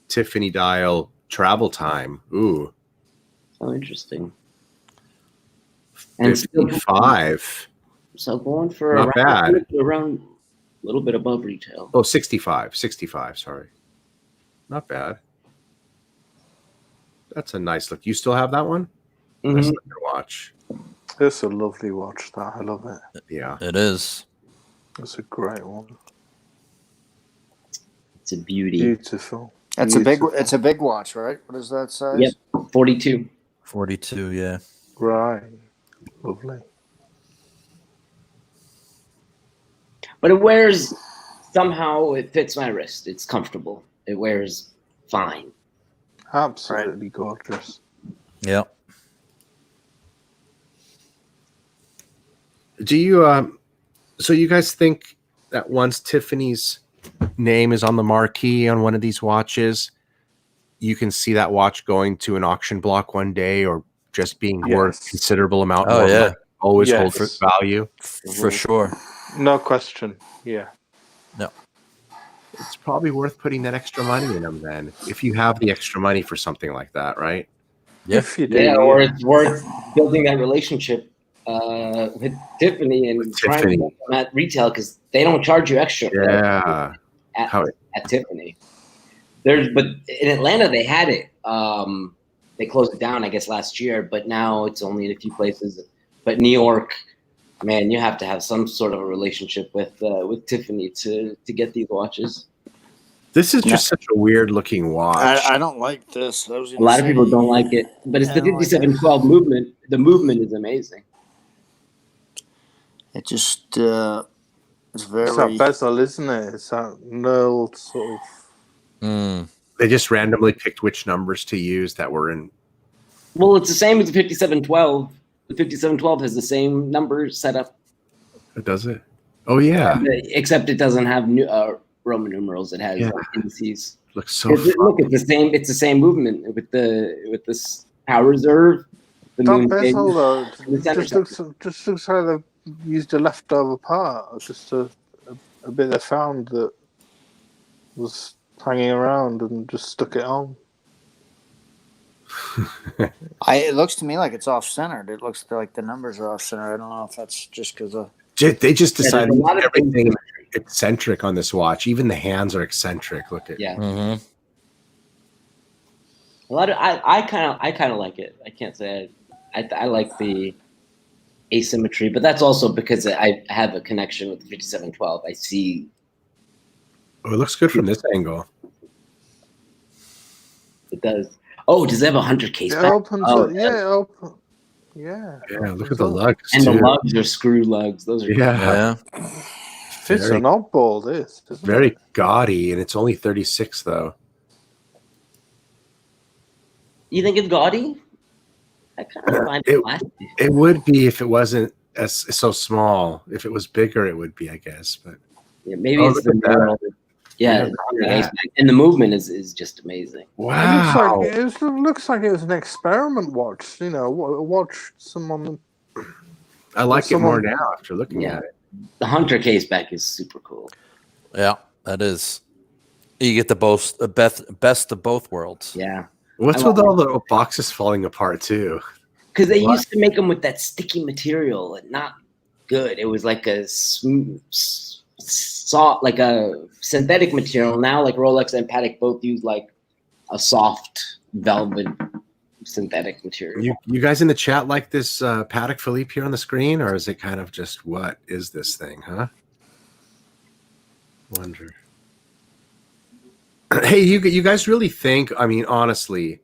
Tiffany dial travel time. Ooh. So interesting. And 55. so going for Not bad. around a little bit above retail. Oh, 65. 65, sorry. Not bad. That's a nice look. You still have that one? Mm-hmm. Nice looking watch. It's a lovely watch, that. I love it. Yeah. It is. It's a great one. It's a beauty. Beautiful. It's a big watch, right? What is that size? Yep, 42. 42, yeah. Right. Lovely. But it wears somehow. It fits my wrist. It's comfortable. It wears fine. Absolutely gorgeous. Yep. Do you so you guys think that once Tiffany's name is on the marquee on one of these watches, you can see that watch going to an auction block one day or just being worth considerable amount more money? Always hold its value. For sure. No question. Yeah. No. It's probably worth putting that extra money in them then, if you have the extra money for something like that, right? Yeah. If you do. Yeah, or it's worth building that relationship with Tiffany and trying to get them at retail because they don't charge you extra. Yeah. At Tiffany. But in Atlanta they had it. They closed it down, I guess, last year, but now it's only in a few places. But New York, man, you have to have some sort of a relationship with Tiffany to get these watches. This is just such a weird looking watch. I don't like this. A lot of people don't like it, but it's the 5712 movement. The movement is amazing. It just it's very. It's that bezel, isn't it? It's that knurled sort of. They just randomly picked which numbers to use that were in. Well, it's the same as the 5712. The 5712 has the same number set up. Does it? Oh yeah. Except it doesn't have Roman numerals. It has indices. Looks so. Look, it's the same. It's the same movement with this power reserve. That bezel though, just looks like they've used a leftover part, or just a bit they found that was hanging around and just stuck it on. It looks to me like it's off-centered. It looks like the numbers are off-centered. I don't know if that's just because of... They just decided to make everything eccentric on this watch. Even the hands are eccentric. Look at a lot of I kind of like it. I can't say I like the asymmetry, but that's also because I have a connection with the 5712. I see. Oh, it looks good from this angle. It does. Oh, does it have a 100 case back? Opens oh, up. Yeah, it opens. Yeah. Yeah, look at the lugs. And too. the lugs are screw lugs. Those are It's an oddball, this. Very gaudy, and it's only 36 though. You think it's gaudy? I kind of find It- it classy. It would be if it wasn't as so small. If it was bigger, it would be, I guess. But Yeah, maybe Oh, it's look the at that. mural. Yeah, Yeah, the look at 100 that. case back. And the movement is just amazing. wow, It looks like it was an experiment watch. You know, watch someone. I like it more someone- now after looking Yeah. at it. The Hunter case back is super cool. Yeah, that is. You get the best of both worlds. Yeah, What's I with all the boxes falling apart too? because they What? used to make them with that sticky material and not good. It was like a smooth, soft, like a synthetic material. Now, like Rolex and Patek both use like a soft velvet synthetic material. You guys in the chat like this Patek Philippe here on the screen, or is it kind of just what is this thing, huh? Wonder. Hey, you guys really think? I mean, honestly,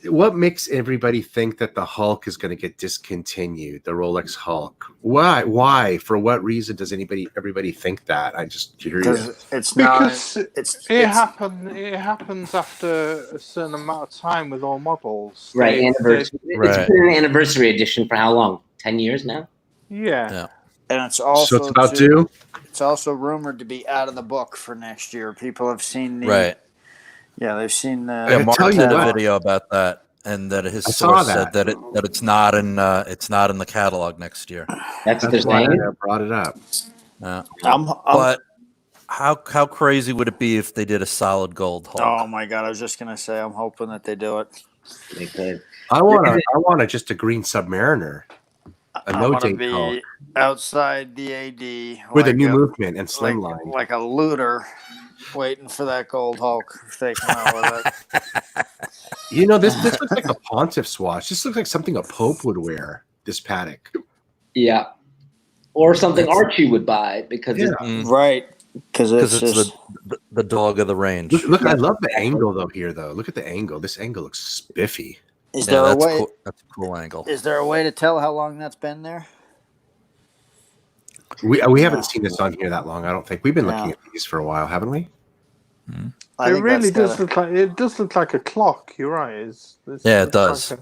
what makes everybody think that the Hulk is going to get discontinued? The Rolex Hulk. Why? Why? For what reason does everybody think that? I'm just curious. Because it's not. Because It's it happens after a certain amount of time with all models. Right, anniversary. Right. It's been an anniversary edition for how long? 10 years now. Yeah. and it's also So it's about to- due. It's also rumored to be out of the book for next year. People have seen the Right. Yeah, they've seen the. I Yeah, Mark tell you had a what. video about that, and that his I saw source that. said that it's not in the catalog next year. That's what That's they're why saying. I brought it up. I'm But how crazy would it be if they did a solid gold Hulk? oh my god! I was just gonna say I'm hoping that they do it. They could. I want just a green Submariner, a I no want to date be Hulk outside the AD with a like new movement and slimline. like a looter, waiting for that gold Hulk if they come out with it. You know, this looks like a Pontiff's watch. This looks like something a Pope would wear. This Patek. Yeah. Or something Archie would buy because Yeah. it's Right, because Because it's it's just the dog of the range. Look, I love the angle though here though. Look at the angle. This angle looks spiffy. is Yeah, there a that's way? cool. That's a cool angle. Is there a way to tell how long that's been there? We Yeah. haven't seen this on here that long. I don't think we've been looking Yeah. at these for a while, haven't we? I It think really that's does gotta- look like a clock. You're right. Yeah, it looks does. like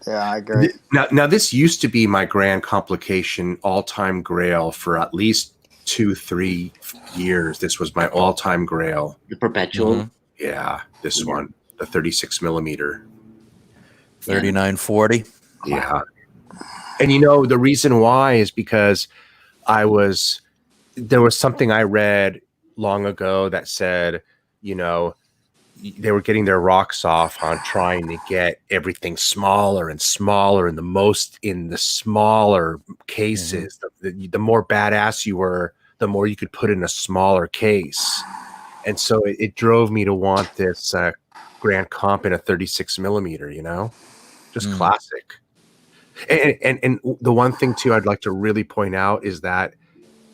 Yeah, I agree. Now this used to be my grand complication all-time grail for at least 2-3 years. This was my all-time grail. the perpetual. Mhm. Yeah, this Yeah. one, the 36 millimeter. 3940. Yeah. And you know, the reason why is because there was something I read long ago that said, you know, they were getting their rocks off on trying to get everything smaller and smaller and in the smaller cases. The more badass you were, the more you could put in a smaller case. And so it drove me to want this Grand Comp in a 36 millimeter, you know, just classic. And the one thing too I'd like to really point out is that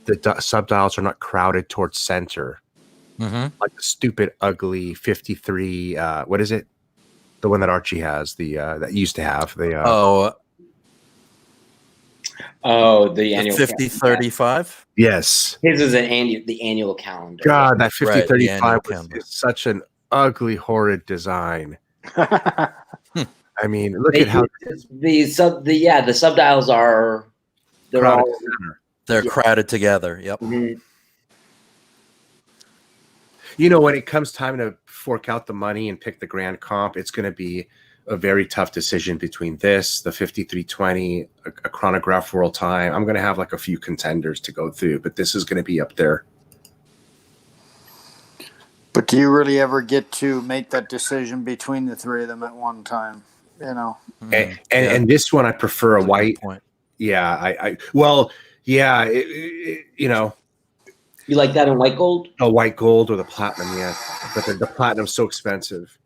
the subdials are not crowded towards center, like the stupid ugly 53. What is it? The one that Archie has, that used to have the. Oh, the the annual 5035. Yes. His is the annual calendar. God, that Right, the 5035 annual was calendar. is such an ugly, horrid design. a. I mean, look They at how the subdials are they're crowded all center. They're Yeah. crowded together. Yep. Mhm. You know, when it comes time to fork out the money and pick the Grand Comp, it's going to be a very tough decision between this, the 5320, a chronograph world time. I'm going to have like a few contenders to go through, but this is going to be up there. But do you really ever get to make that decision between the three of them at one time? You know, And this one, I prefer a That's a good white. point. Yeah, you know, You like that in white gold? a white gold or the platinum, yeah. But the platinum's so expensive.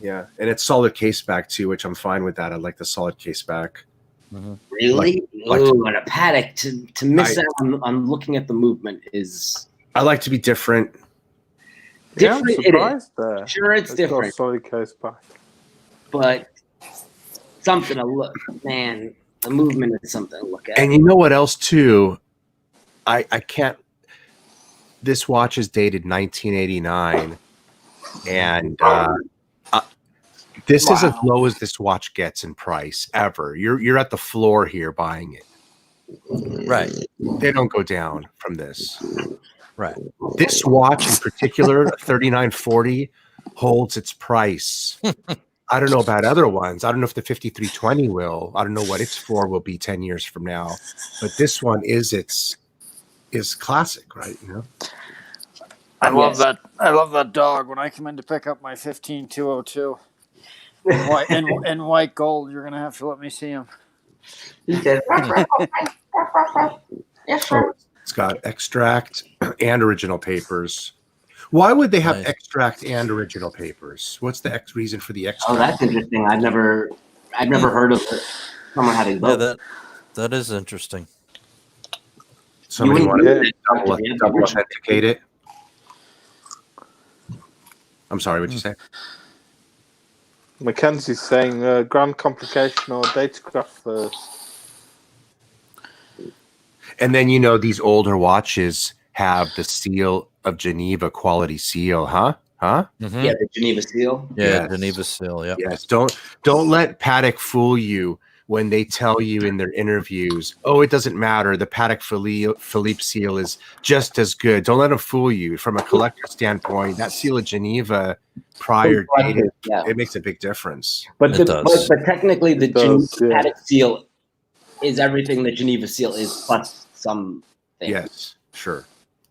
Yeah, and it's solid case back too, which I'm fine with that. I like the solid case back. Really? Like- Ooh, and a Patek to miss out on looking at the movement is I like to be different. Yeah, I'm different. surprised there. Sure, it's Got different, solid case back. but something to look. Man, the movement is something to look at. And you know what else too? I can't. This watch is dated 1989, and This is as Wow. low as this watch gets in price ever. You're at the floor here buying it. Right. They don't go down from this. Right. This watch in particular, 3940, holds its price. I don't know about other ones. I don't know if the 5320 will. I don't know what its floor will be 10 years from now. But this one is classic, right? You know? I love that. I love that dog. When I come in to pick up my 15202 in white gold, you're gonna have to let me see him. He said, It's got extract and original papers. Why would they have Nice. extract and original papers? What's the reason for the "Oh, extract? that's interesting. I've never heard of it. Someone having both." Yeah, that is interesting. Somebody You want wouldn't to do that. double authenticate it? I'm sorry, what'd you say? Mackenzie's saying grand complication or datograph first. And then, these older watches have the seal of Geneva quality seal, huh? Mhm. Yeah, the Geneva seal. Yeah, Yes. Geneva seal. Yeah. Yes. Don't let Patek fool you when they tell you in their interviews, oh, it doesn't matter. The Patek Philippe seal is just as good. Don't let them fool you. From a collector standpoint, that seal of Geneva prior dated, Yeah. it makes a big difference. But It does. but technically, the It does, Geneva yeah. Patek seal is everything the Geneva seal is plus some things. Yes, sure.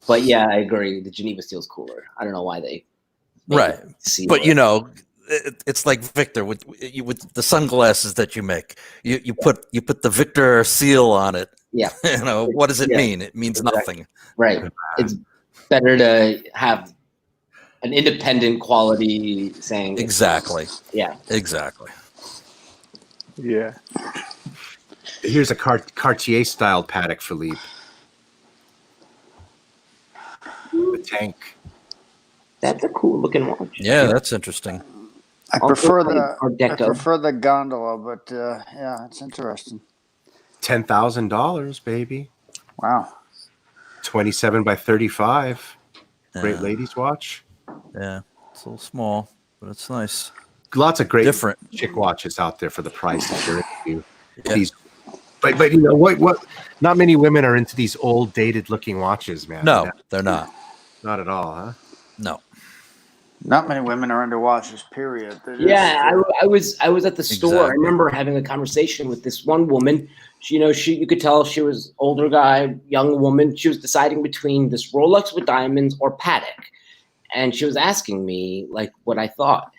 But yeah, I agree. The Geneva seal is cooler. I don't know why they make Right. it seal But it. it's like Victor with the sunglasses that you make. You put the Victor seal on it. Yeah. What does it Yeah. mean? It means nothing. Right. It's better to have an independent quality saying Exactly. Yeah. Exactly. Yeah. Here's a Cartier styled Patek Philippe. The tank. That's a cool looking watch. Yeah, that's interesting. I Also prefer Art Deco. the gondola, but yeah, it's interesting. $10,000, baby. Wow. 27 by 35. Great Yeah. ladies watch. Yeah. It's a little small, but it's nice. Lots of great Different. chick watches out there for the price that you're into. Yeah. These, but what? Not many women are into these old, dated looking watches, man. No, they're not. Not at all, huh? No. Not many women are into watches. Period. They're just, Yeah, I was at the store. I Exactly. remember having a conversation with this one woman. You could tell she was older guy, young woman. She was deciding between this Rolex with diamonds or Patek, and she was asking me like what I thought.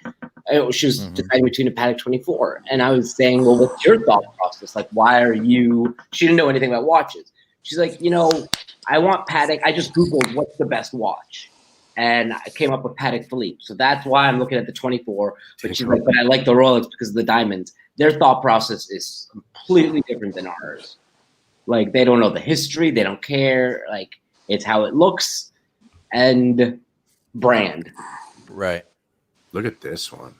She was deciding between a Patek 24, and I was saying, well, what's your thought process? Like, why are you? She didn't know anything about watches. She's like, I want Patek. I just Googled what's the best watch. And I came up with Patek Philippe. So that's why I'm looking at the 24. But she's like, but I like the Rolex because of the diamonds. Their thought process is completely different than ours. Like, they don't know the history. They don't care. Like, it's how it looks and brand. Right. Look at this one.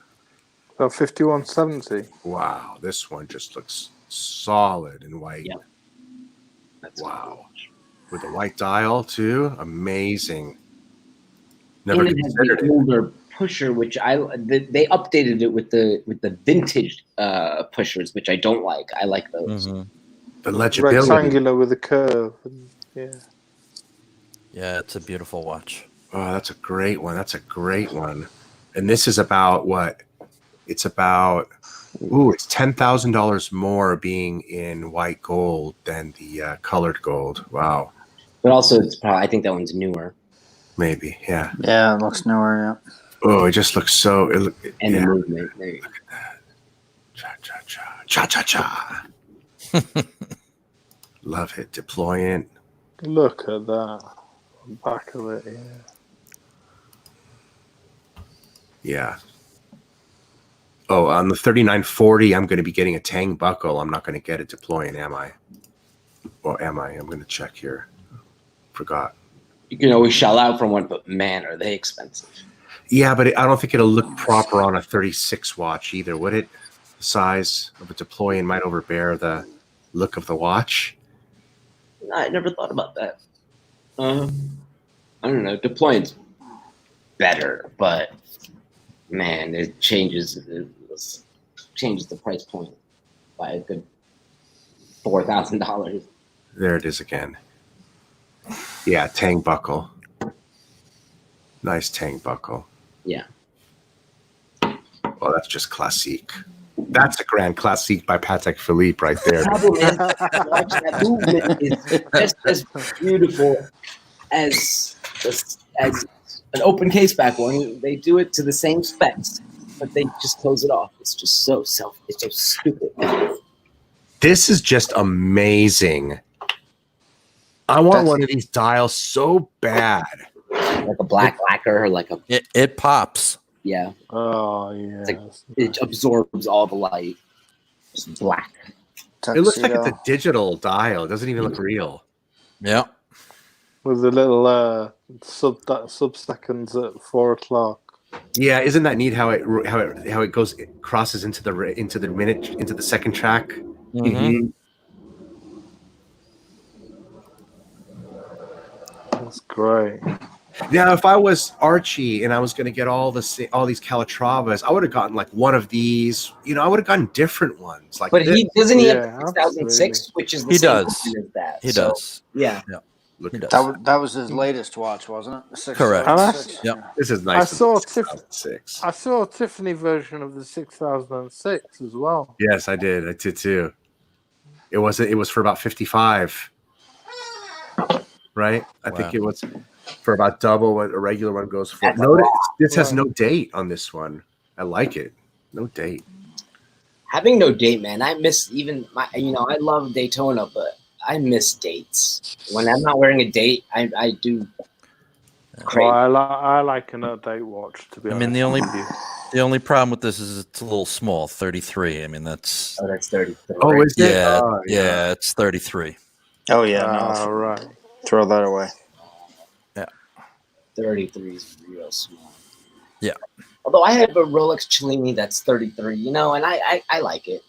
So 5170. Wow, this one just looks solid in white. Yeah. That's Wow. With a white dial too. Amazing. Never and it has considered the it. older pusher, which they updated it with the vintage pushers, which I don't like. I like those. Mm-hmm. The legibility. Rectangular with a curve. Yeah. Yeah, it's a beautiful watch. Oh, that's a great one. That's a great one. And this is about what? It's about it's $10,000 more being in white gold than the colored gold. Wow. But also, it's probably I think that one's newer. Maybe, yeah. yeah, it looks newer. Yeah. Oh, it just looks so. And yeah. the movement. There you go. Cha cha cha cha cha cha. Love it. Deployant. Look at that. Back of it, yeah. Yeah. Oh, on the 3940, I'm going to be getting a Tang buckle. I'm not going to get a deployant, am I? Or am I? I'm going to check here. Forgot. You can always shell out for one, but man, are they expensive. Yeah, but I don't think it'll look proper on a 36 watch either, would it? The size of a deployant might overbear the look of the watch. I never thought about that. I don't know. Deployant's better, but man, it changes. changes the price point by a good $4,000. There it is again. Yeah, Tang buckle. Nice Tang buckle. Yeah. Well, that's just classique. That's a grand classique by Patek Philippe right there. Problem is, that movement is just as beautiful as an open case back one. They do it to the same specs, but they just close it off. It's just it's so stupid. This is just amazing. I want one of these dials so bad. Like a black lacquer, or like a It pops. yeah. Oh yeah. It absorbs all the light. Just black. It looks like it's a digital dial. It doesn't even look real. Yeah. With the little sub seconds at 4:00. Yeah, isn't that neat how it goes, it crosses into the second track? Mm-hmm. That's great. Now, if I was Archie and I was going to get all these Calatravas, I would have gotten like one of these. I would have gotten different ones. Like, But he doesn't he have Yeah, 2006, which is the He same does. year as that. He So, does. Yeah. look He at does. That was his latest watch, wasn't it? The 6 Correct. Yeah. this is nice. I saw 2006. I saw a Tiffany version of the 6006 as well. Yes, I did. I did too. It was for about 55, right? I think it was for about double what a regular one goes for. This has no date on this one. I like it. No date. Having no date, man. I miss even I love Daytona, but I miss dates. When I'm not wearing a date, I do crave. Well, I like a no date watch, to be I honest. mean, with you. the only problem with this is it's a little small, 33. I mean, that's Oh, that's 33. Oh, is it? yeah, Oh, yeah, it's 33. Oh yeah, no. Right. Throw that away. 33 is real small. Yeah. Although I have a Rolex Cellini that's 33, and I like it.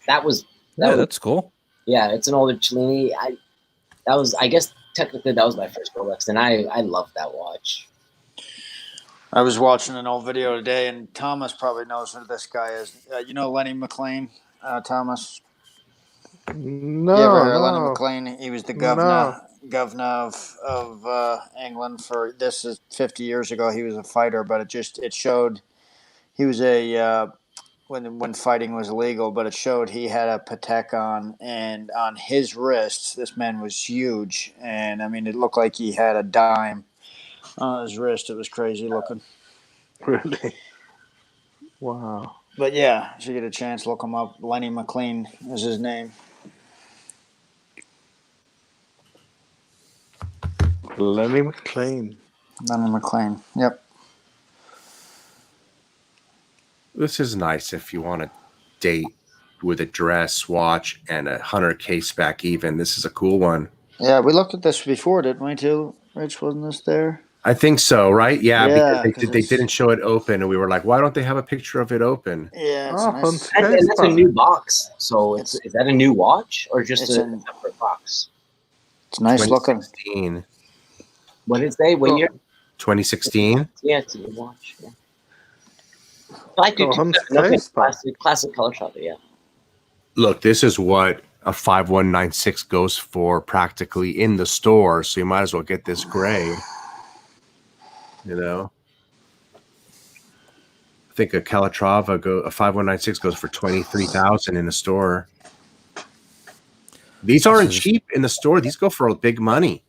That's cool. Yeah, it's an older Cellini. I guess technically that was my first Rolex, and I love that watch. I was watching an old video today, and Thomas probably knows who this guy is. Lenny McLean, Thomas. No, You ever heard of no. Lenny McLean? He was the governor of England for this is 50 years ago. He was a fighter, but it showed he was a when fighting was illegal, but it showed he had a Patek on, and on his wrist, this man was huge, and I mean it looked like he had a dime on his wrist. It was crazy looking. Really? Wow. But yeah, if you get a chance, look him up. Lenny McLean is his name. Lenny McLean. Lenny McLean. Yep. This is nice if you want to date with a dress, watch, and a hunter case back even. This is a cool one. Yeah, we looked at this before, didn't we, too? Rich, wasn't this there? I think so, right? Yeah, Yeah, because they didn't show it open, and we were like, why don't they have a picture of it open? Yeah, it's Oh, nice. fun. And that's a new box. So is that a new watch or just a separate box? It's nice looking. 2016. What did it say? What year? 2016? Yeah, it's a new watch. Yeah. I like Oh, it. Classic Calatrava, yeah. Look, this is what a 5196 goes for practically in the store, so you might as well get this gray. I think a Calatrava a 5196 goes for 23,000 in a store. These aren't cheap in the store. These go for big money.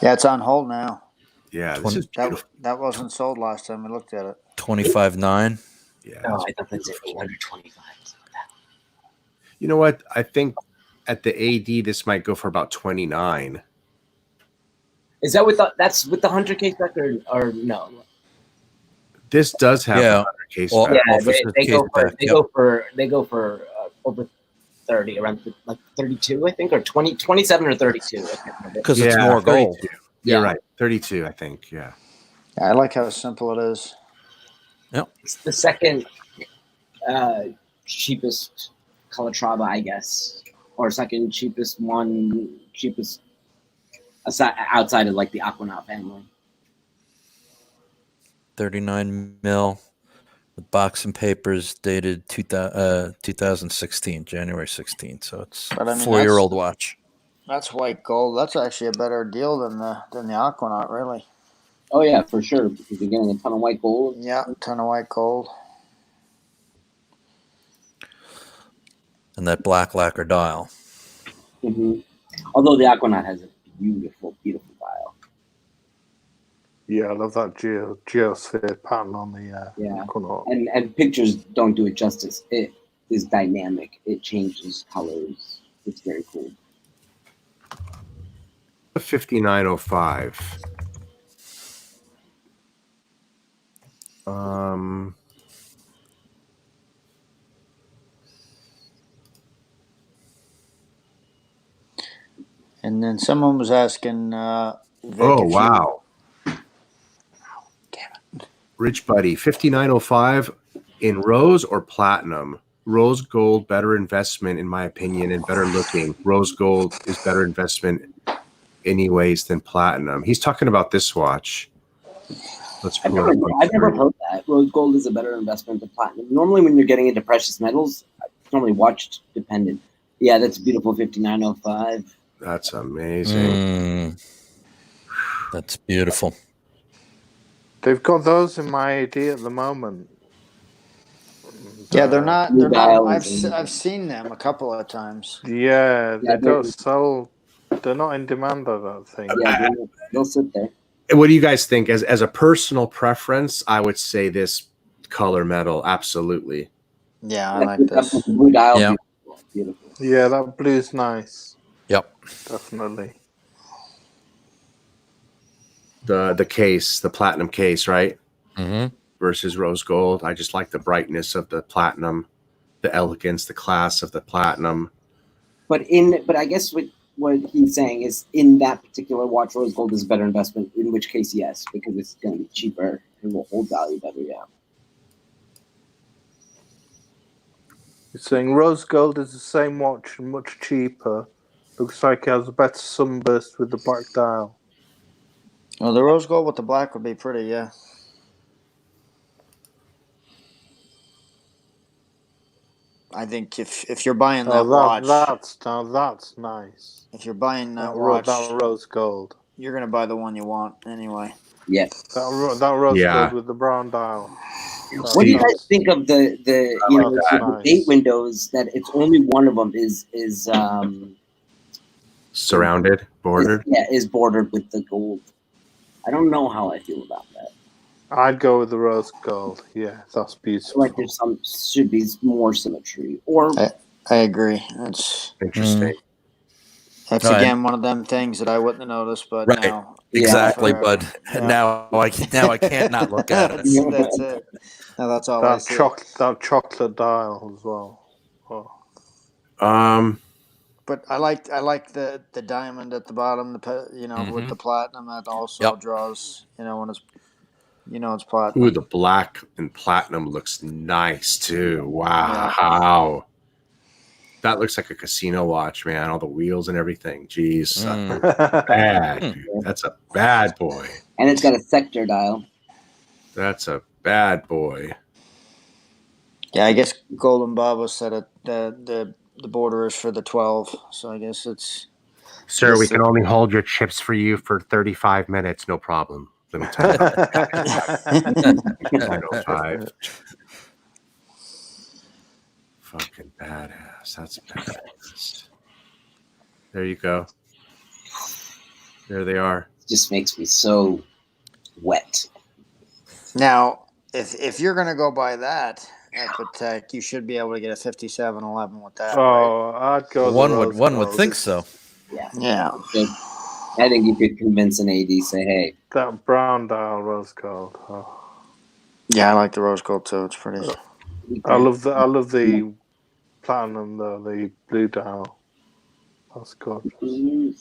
Yeah, it's on hold now. Yeah, this is beautiful. That wasn't sold last time we looked at it. 25.9. Yeah. No, I thought that's 125. You know what? I think at the AD this might go for about 29. Is that that's with the 100 case back or no? This does have Yeah. a 100 case Well, back. Yeah, Officer's they go case for back, they go for over 30, around like 32, I think, or 27 or 32. I can't remember. Because it's more 32. gold. You're Yeah. right. 32, I think. Yeah. Yeah, I like how simple it is. It's the second cheapest Calatrava, I guess, or second cheapest outside of like the Aquanaut family. 39 mil. The box and papers dated 2016, January 16th. So it's But I a mean, 4-year-old watch. That's white gold. That's actually a better deal than the Aquanaut, really. Oh yeah, for sure, because you're getting a ton of white gold. Yeah, ton of white gold. And that black lacquer dial. Mm-hmm. Although the Aquanaut has a beautiful, beautiful dial. Yeah, I love that geosphere pattern on the Yeah. Aquanaut. And pictures don't do it justice. It is dynamic. It changes colors. It's very cool. 5905. And then someone was asking, Vic, Oh, if wow. Rich Buddy, 5905 in rose or platinum? Rose gold, better investment, in my opinion, and better looking. Rose gold is better investment anyways than platinum. He's talking about this watch. Let's I've pull it never, up. I've never heard that. Rose gold is a better investment than platinum. Normally, when you're getting into precious metals, it's normally watch dependent. Yeah, that's beautiful. 5905. That's amazing. That's beautiful. They've got those in my AD at the moment. Yeah, they're not. Blue dial I've is I've seen them a couple of times. Yeah, they Yeah, don't sell. They're not in demand, I don't think. Yeah, they'll sit there. What do you guys think? As a personal preference, I would say this color metal, absolutely. Yeah, I like this. Blue dial. Yeah. Beautiful. Yeah, that blue's nice. Yep. Definitely. The case, the platinum case, right? Mm-hmm. Versus rose gold. I just like the brightness of the platinum, the elegance, the class of the platinum. But I guess what he's saying is in that particular watch, rose gold is a better investment. In which case, yes, because it's going to be cheaper and will hold value better. Yeah. You're saying rose gold is the same watch and much cheaper. Looks like it has a better sunburst with the black dial. Oh, the rose gold with the black would be pretty. Yeah. I think if you're buying that watch, that's nice. if you're buying that That watch, rose gold. you're gonna buy the one you want anyway. Yeah. That rose gold with the brown dial. What do you guys think of the the date windows? That it's only one of them is surrounded, bordered. Is bordered with the gold. I don't know how I feel about that. I'd go with the rose gold. Yeah, that's beautiful. Like there's should be more symmetry. Or I agree. That's interesting. That's again one of them things that I wouldn't have noticed, but right. now exactly. But now I can't not look at it. That's it. No, that's all I see. That chocolate dial as well. But I like the diamond at the bottom, with the platinum that also draws, when it's it's platinum. Ooh, the black and platinum looks nice too. Wow. That looks like a casino watch, man. All the wheels and everything. Jeez. Bad, dude. That's a bad boy. And it's got a sector dial. That's a bad boy. Yeah, I guess Golden Baba said it. The border is for the 12, so I guess it's. Sir, we can only hold your chips for you for 35 minutes. No problem. Let me tell you. 905. Fucking badass. That's badass. There you go. There they are. It just makes me so wet. Now, if you're gonna go by that at Patek, you should be able to get a 5711 with that. Oh, right? I'd go. One would think so. Yeah. I think you could convince an AD, say, hey. That brown dial rose gold. Oh. Yeah, I like the rose gold too. It's pretty. I love the platinum though, the blue dial. That's gorgeous. Blue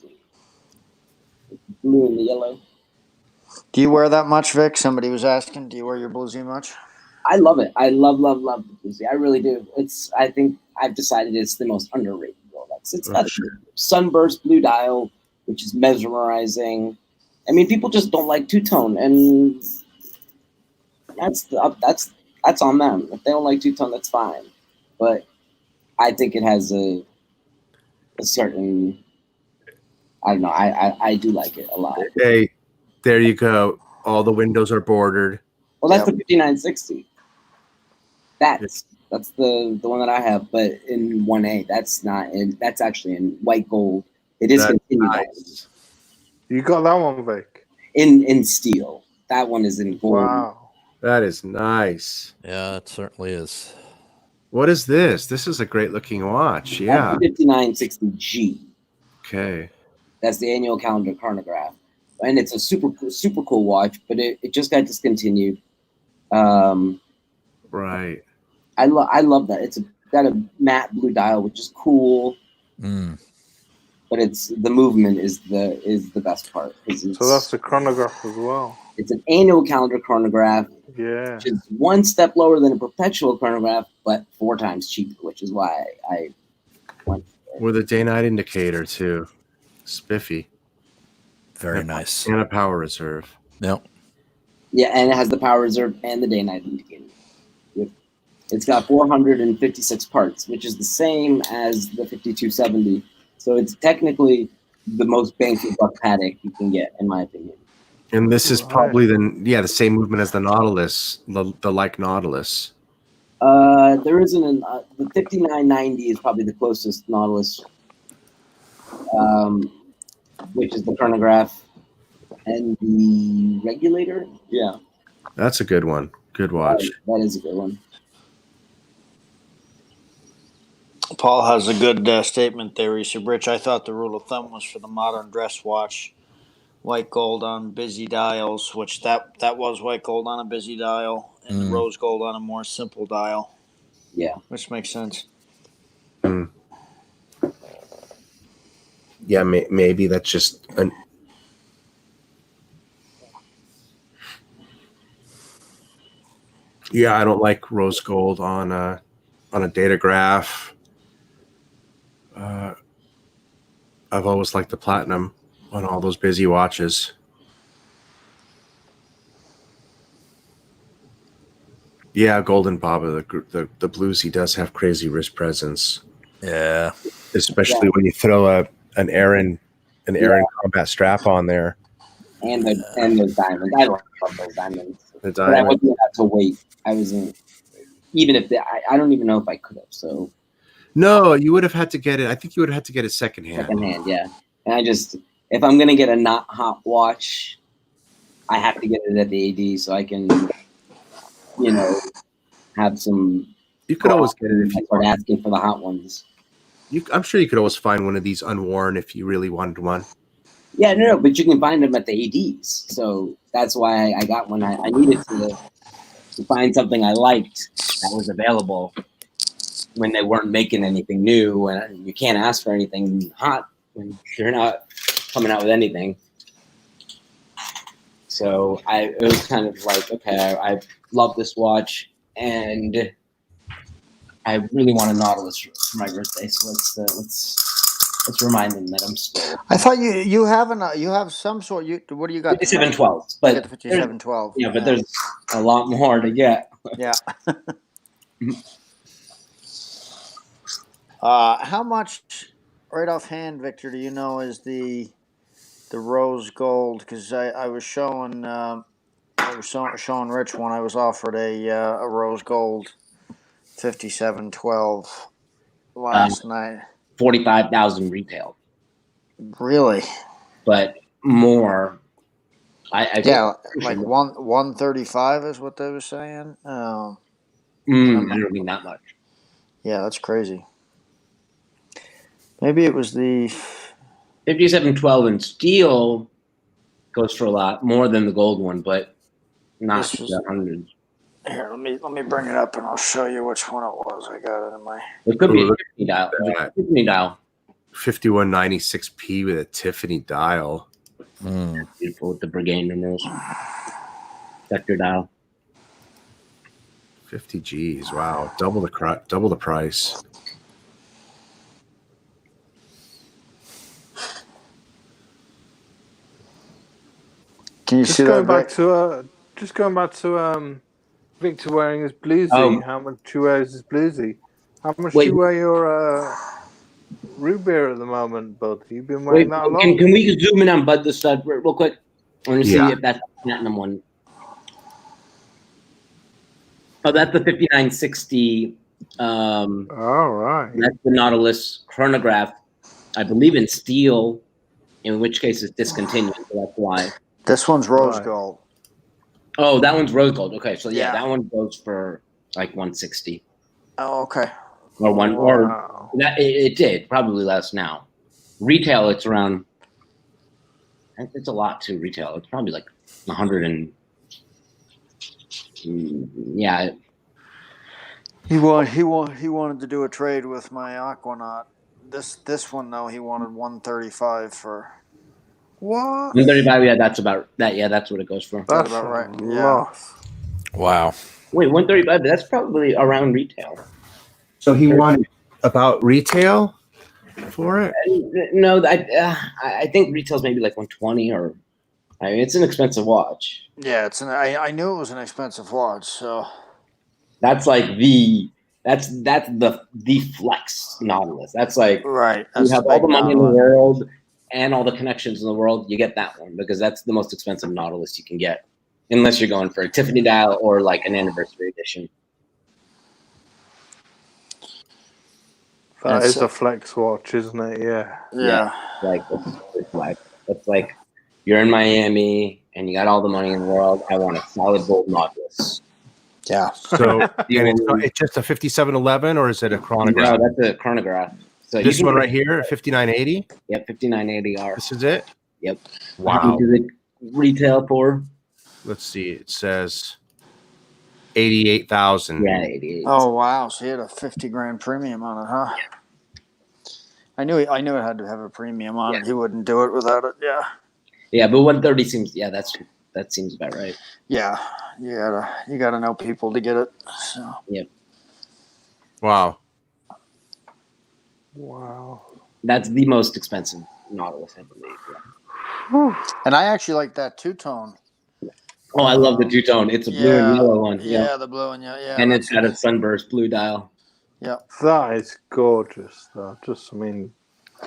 and the yellow. Do you wear that much, Vic? Somebody was asking. Do you wear your bluesy much? I love it. I love the bluesy. I really do. I think I've decided it's the most underrated Rolex. It's got a sunburst blue dial, which is mesmerizing. I mean, people just don't like two-tone, and that's that's on them. If they don't like two-tone, that's fine. But I think it has a certain, I don't know, I do like it a lot. Hey, there you go. All the windows are bordered. Well, that's Yep. the 5960. That's the one that I have, but in 1A, that's actually in white gold. It is That's continued nice. You got that one, Vic? in steel. That one is in gold. Wow. That is nice. Yeah, it certainly is. What is this? This is a great looking watch. Yeah. That's the 5960G. Okay. That's the annual calendar chronograph, and it's a super cool watch. But it just got discontinued. Right. I love that. It's got a matte blue dial, which is cool. Mm. But it's the movement is the best part. So that's the chronograph as well. It's an annual calendar chronograph, Yeah. which is one step lower than a perpetual chronograph, but 4 times cheaper, which is why I went. With a day-night indicator too. Spiffy. Very And- nice. And a power reserve. Yep. Yeah, and it has the power reserve and the day-night indicator. It's got 456 parts, which is the same as the 5270. So it's technically the most bang for buck Patek you can get, in my opinion. And this is Right. probably the same movement as the Nautilus, the like Nautilus. There isn't the 5990 is probably the closest Nautilus, which is the chronograph and the regulator. Yeah, That's a good one. Good watch. that is a good one. Paul has a good statement there. He said, Rich, I thought the rule of thumb was for the modern dress watch, white gold on busy dials, which that was white gold on a busy dial, and rose gold on a more simple dial. Yeah. Which makes sense. Yeah, maybe that's just an. Yeah, I don't like rose gold on a datograph. I've always liked the platinum on all those busy watches. Yeah, Golden Baba, the bluesy does have crazy wrist presence, Yeah. especially when you throw an Aaron combat strap on there. And those diamonds. I love those diamonds. The But I diamond. wasn't allowed to wait. I wasn't. Even if I don't even know if I could have. So No, you would have had to get it. I think you would have had to get it secondhand. secondhand, yeah. And if I'm gonna get a not hot watch, I have to get it at the AD so I can, have some. You could always get it if I you. start asking for the hot ones. I'm sure you could always find one of these unworn if you really wanted one. Yeah, no, but you can find them at the ADs. So that's why I got one. I needed to find something I liked that was available when they weren't making anything new. And you can't ask for anything hot when you're not coming out with anything. So it was kind of like, okay, I love this watch, and I really want a Nautilus for my birthday. So let's remind them that I'm still I thought you have some sort. What do you got? 5712, I but got the 5712. yeah, but there's a lot more to get. Yeah. How much, right offhand, Victor, do you know is the rose gold? Because I was showing showing Rich when I was offered a rose gold 5712 last night. 45,000 retail, Really? but more. I think Yeah, like 135 is what they were saying. I don't mean that much. Yeah, that's crazy. Maybe it was the 5712 in steel goes for a lot more than the gold one, but not This was- the hundreds. Here, let me bring it up and I'll show you which one it was. I got it in my. It could be a Look Tiffany dial. that. Tiffany dial. 5196p with a Tiffany dial. Beautiful with the brigade numerals. Sector dial. 50 G's. Wow, double the price. Can you Just see going that? back to Victor wearing his bluesy. Oh. How much he wears his bluesy? How much Wait. do you wear your root beer at the moment, Bud? You've been wearing that a lot. Can we zoom in on Bud the Stud real quick? I want to see if that's the platinum one. Oh, that's the 5960. All right. That's the Nautilus chronograph, I believe in steel, in which case it's discontinued, so that's why. This one's rose gold. Oh, that one's rose gold. Okay, so Yeah. that one goes for like 160. Oh, okay. Or one, Wow. or that it did probably less now. Retail, it's around. It's a lot to retail. It's probably like 100 and yeah. He wanted to do a trade with my Aquanaut. This one though, he wanted 135 for. What? 135. Yeah, that's about that. Yeah, that's what it goes for. That's about right. Yeah. Wow. Wait, 135. But that's probably around retail. So he wanted about retail for it? No, I think retail's maybe like 120 or. I mean, it's an expensive watch. Yeah, I knew it was an expensive watch, so. That's like that's the flex Nautilus. That's like Right. you have all the money in the world and all the connections in the world. You get that one because that's the most expensive Nautilus you can get, unless you're going for a Tiffany dial or like an anniversary edition. That is a flex watch, isn't it? Yeah. Yeah. Like it's like you're in Miami and you got all the money in the world. I want a solid gold Nautilus. Yeah. So and it's just a 5711 or is it a chronograph? No, that's a chronograph. So this one right here, 5980? Yep, 5980R. This is it? Yep. Wow. How much does it retail for? Let's see. It says 88,000. Yeah, 88. Oh wow! So he had a 50 grand premium on it, huh? I knew it had to have a premium on it. He wouldn't do it without it. Yeah. Yeah, but 130 seems. Yeah, that seems about right. Yeah. You gotta know people to get it. So. Yep. Wow. Wow. That's the most expensive Nautilus, I believe. Yeah. And I actually like that two-tone. Oh, I love the two-tone. It's a blue and yellow one. Yeah, the blue and yellow. Yeah. And it's got a sunburst blue dial. Yeah. That is gorgeous, though. I mean,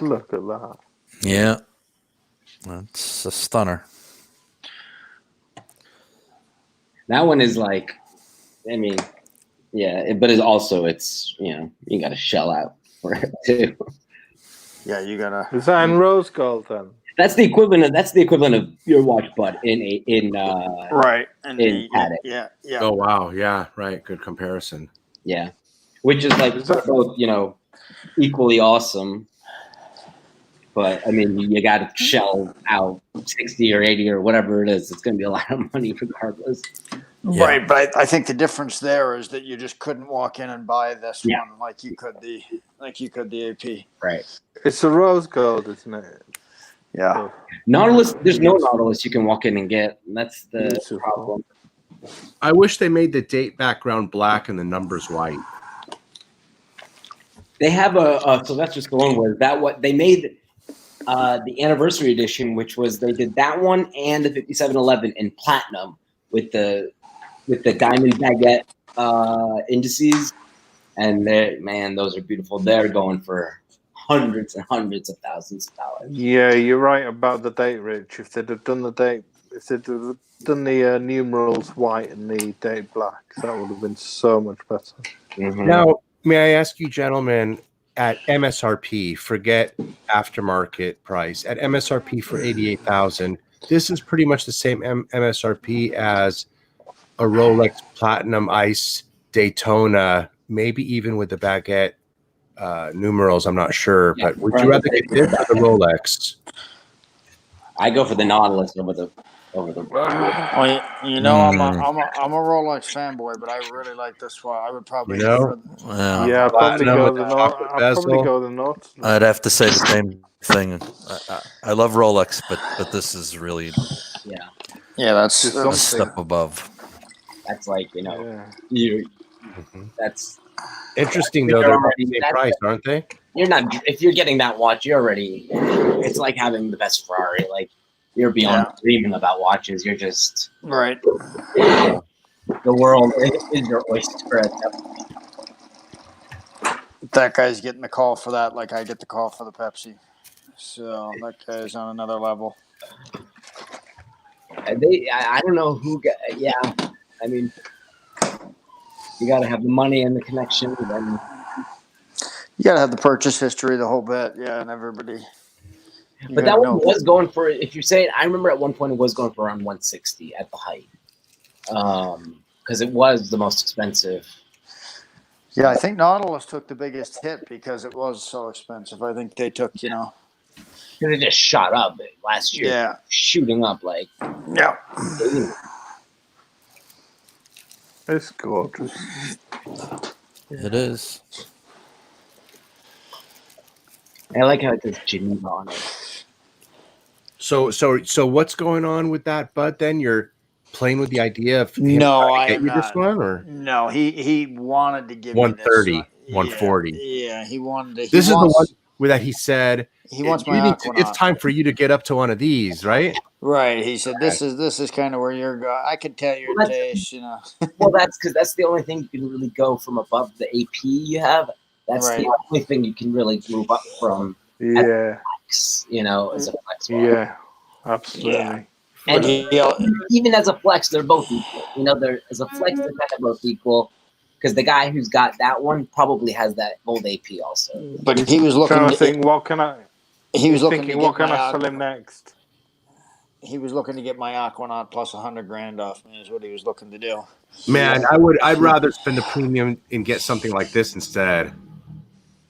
look at that. Yeah. That's a stunner. That one is like, I mean, yeah, but it's also, you got to shell out for it too. Yeah, you gotta. Is that in rose gold then? That's the equivalent of your watch, but in Right. in Patek. Yeah. Oh, wow. Yeah, right. Good comparison. Yeah, which is like both, equally awesome. But I mean, you got to shell out 60 or 80 or whatever it is. It's going to be a lot of money regardless. Yeah. Right, but I think the difference there is that you just couldn't walk in and buy this one like you could the AP. Right. It's a rose gold, isn't it? Yeah. Nautilus, there's no Nautilus you can walk in and get. That's the Beautiful. problem. I wish they made the date background black and the numbers white. They have a Sylvester Stallone was that what they made the anniversary edition, which was they did that one and the 5711 in platinum with the diamond baguette indices, and those are beautiful. They're going for hundreds and hundreds of thousands of dollars. Yeah, you're right about the date, Rich. If they'd have done the numerals white and the date black, that would have been so much better. Mm-hmm. Now, may I ask you, gentlemen, at MSRP, forget aftermarket price, at MSRP for 88,000, this is pretty much the same MSRP as a Rolex Platinum Ice Daytona, maybe even with the baguette numerals. I'm not sure, but would you rather get this or the Rolex? I go for the Nautilus over the. Well, I'm a Rolex fanboy, but I really like this one. I would probably. Well, Yeah, I'd probably go the Nautilus. I'd have to say the same thing. I love Rolex, but this is really Yeah, that's a step above. That's like that's interesting though. They're about the same price, aren't they? You're not. If you're getting that watch, you're already. It's like having the best Ferrari. Like you're beyond dreaming about watches. You're just right. the world is your oyster at that point. That guy's getting the call for that, like I get the call for the Pepsi. So that guy's on another level. I don't know who. Yeah, I mean, you got to have the money and the connection, and You got to have the purchase history, the whole bit. Yeah, and everybody. but that one was going for. If you say it, I remember at one point it was going for around 160 at the height, because it was the most expensive. Yeah, I think Nautilus took the biggest hit because it was so expensive. I think they took, It just shot up last year. Yeah. Shooting up like. Yeah. It's gorgeous. It is. I like how it says Geneva on it. So what's going on with that, Bud? Then you're playing with the idea of him No, trying I to get am you this not. one, or No, he wanted to give me 130, this. 140. Yeah, he wanted to. This is the one where that he said He wants "You my need to- Aquanaut. it's time for you to get up to one of these, right? Right. He said, "This is kind of where you're going. I could tell your Well, taste, Well, that's because that's the only thing you can really go from above the AP you have. That's Right. the only thing you can really move up from. Yeah, As a flex. yeah, absolutely. Yeah. And But even as a flex, they're both equal. They're as a flex, they're kind of both equal. Because the guy who's got that one probably has that gold AP also. But he was looking. Trying to think, what can I? He was looking thinking, to what get can my I sell him next? He was looking to get my Aquanaut plus $100,000 off me. Is what he was looking to do. Man, I'd rather spend the premium and get something like this instead.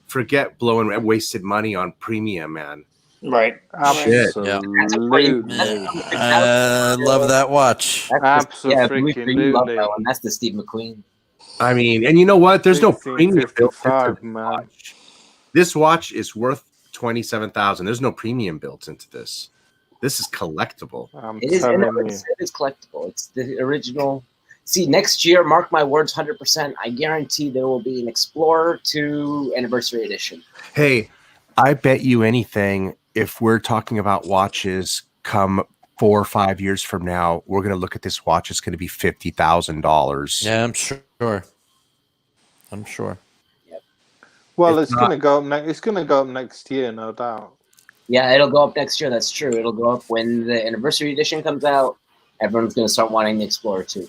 Forget blowing wasted money on premium, man. Right. Absolutely. Love that watch. Absolutely. You love that one. That's the Steve McQueen. I mean, and you know what? There's no premium built into this man. watch. This watch is worth $27,000. There's no premium built into this. This is collectible. It is collectible. It's the original. See, next year, mark my words, 100%. I guarantee there will be an Explorer 2 Anniversary Edition. Hey, I bet you anything, if we're talking about watches come 4 or 5 years from now, we're going to look at this watch. It's going to be $50,000. Yeah, I'm sure. Yep. Well, it's going to go up. It's going to go up next year, no doubt. Yeah, it'll go up next year. That's true. It'll go up when the Anniversary Edition comes out. Everyone's going to start wanting the Explorer 2.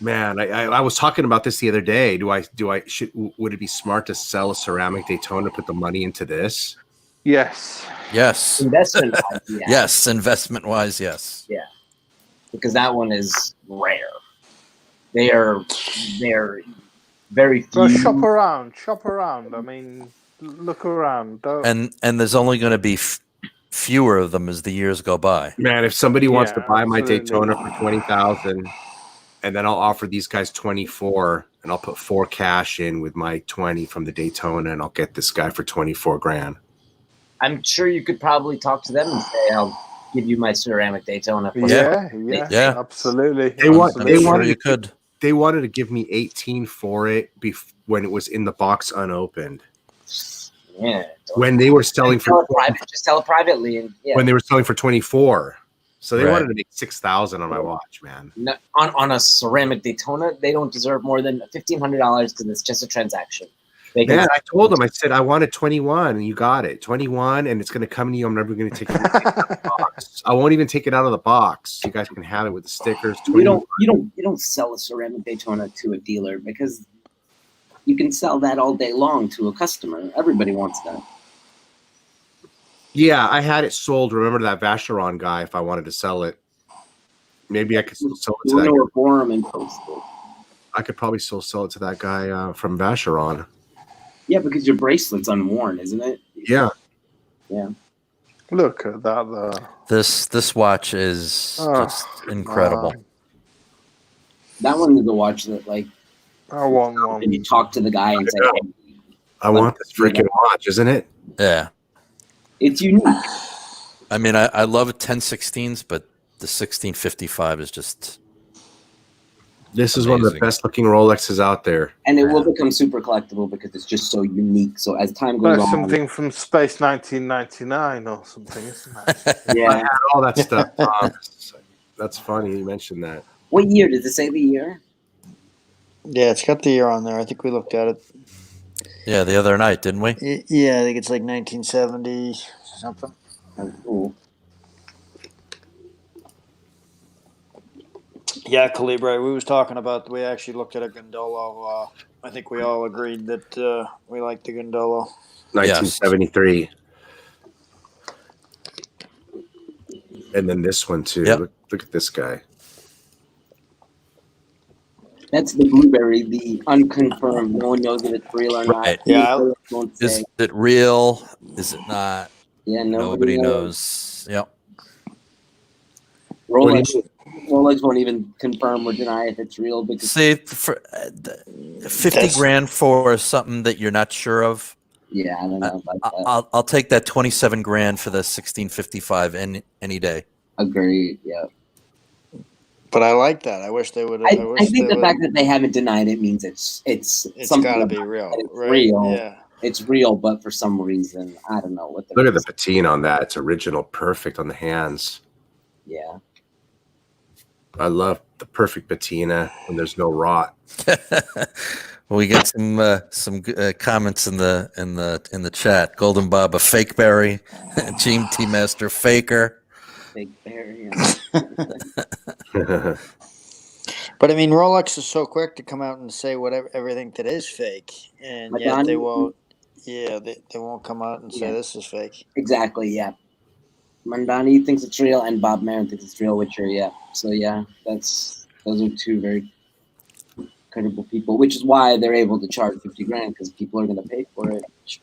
Man, I was talking about this the other day. Would it be smart to sell a ceramic Daytona, put the money into this? Yes. Investment wise, yeah. Yes, investment wise, yes. Yeah. Because that one is rare. They're very few. Go shop around. I mean, look around. And there's only going to be fewer of them as the years go by. Man, if somebody wants to buy my absolutely. Daytona for $20,000, and then I'll offer these guys 24, and I'll put 4 cash in with my 20 from the Daytona, and I'll get this guy for 24 grand. I'm sure you could probably talk to them and say, "I'll give you my ceramic Daytona." Yeah, absolutely. They could. They wanted to give me 18 for it when it was in the box unopened. Yeah. When they were selling for just sell it privately, and when they were selling for 24. So they wanted to make 6,000 on my watch, man. On a ceramic Daytona, they don't deserve more than $1,500 because it's just a transaction. Man, I told them, I said, I wanted 21, and you got it. 21, and it's going to come to you. I'm never going to take it out of the box. I won't even take it out of the box. You guys can have it with the stickers. You don't sell a ceramic Daytona to a dealer because you can sell that all day long to a customer. Everybody wants that. Yeah, I had it sold. Remember that Vacheron guy? If I wanted to sell it, maybe I could still sell it to that guy. Forum and post it. I could probably still sell it to that guy from Vacheron. Yeah, because your bracelet's unworn, isn't it? Yeah. Yeah. Look at that, though. This watch is just incredible. That one is a watch that, like, I want one. and you talk to the guy and say, "Hey, I want this freaking watch, isn't it? Yeah. it's unique." I mean, I love 1016s, but the 1655 is just... This is one of the best looking Rolexes out there. And it will become super collectible because it's just so unique. So as time goes That's on, something from Space 1999 or something, isn't it? I had all that stuff. That's funny you mentioned that. What year? Does it say the year? Yeah, it's got the year on there. I think we looked at it. Yeah, the other night, didn't we? Yeah, I think it's like 1970 something. Oh, cool. Yeah, Calibre. We was talking about. We actually looked at a Gondolo. I think we all agreed that we like the Gondolo. 1973. And then this one too. Yep. Look at this guy. That's the blueberry, the unconfirmed. No one knows if it's real or not. Right. Yeah, Won't Is say. it real? Is it not? Yeah, Nobody knows. Yep. What do you Rolex, mean? Rolex won't even confirm or deny if it's real because See, for 50 grand for something that you're not sure of. yeah, I don't know about that. I'll take that 27 grand for the 1655 any day. Agreed. Yeah. but I like that. I wish they would. I think the fact that they haven't denied it means it's it's something got to about be it, real, that it's right? real. Yeah. It's real, but for some reason, I don't know what the Look at the patina on that. It's original, perfect on the hands. Yeah. I love the perfect patina when there's no rot. We get some comments in the chat. Golden Bob, a fake berry. GMT Master faker. Big bear, yeah. But I mean, Rolex is so quick to come out and say everything that is fake, and yet they won't. Yeah, they won't come out and say this is fake. Exactly. Yeah. Mandani thinks it's real, and Bob Marin thinks it's real. Which are So yeah, those are two very credible people. Which is why they're able to charge 50 grand because people are going to pay for it. Which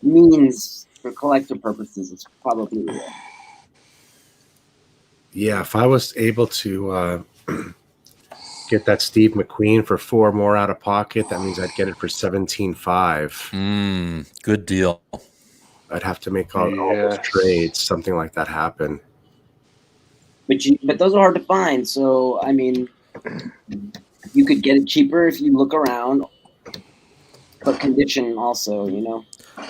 means for collector purposes, it's probably real. Yeah, if I was able to get that Steve McQueen for 4 more out of pocket, that means I'd get it for 17.5. Good deal. I'd have to make all those trades, something like that happen. But those are hard to find. So I mean, you could get it cheaper if you look around. But condition also,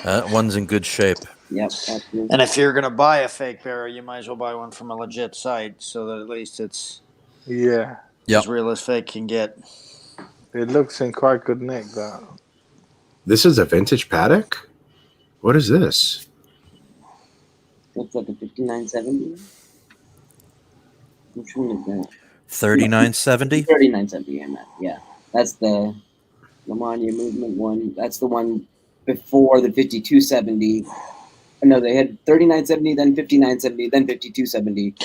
That one's in good shape. Yep. And if you're gonna buy a fake bearer, you might as well buy one from a legit site, so that at least it's as real as fake can get. It looks in quite good nick. That this is a vintage Patek. What is this? Looks like a 5970. Which one is that? 3970. 3970. Yeah, that's the Lamania movement one. That's the one before the 5270. No, they had 3970, then 5970, then 5270.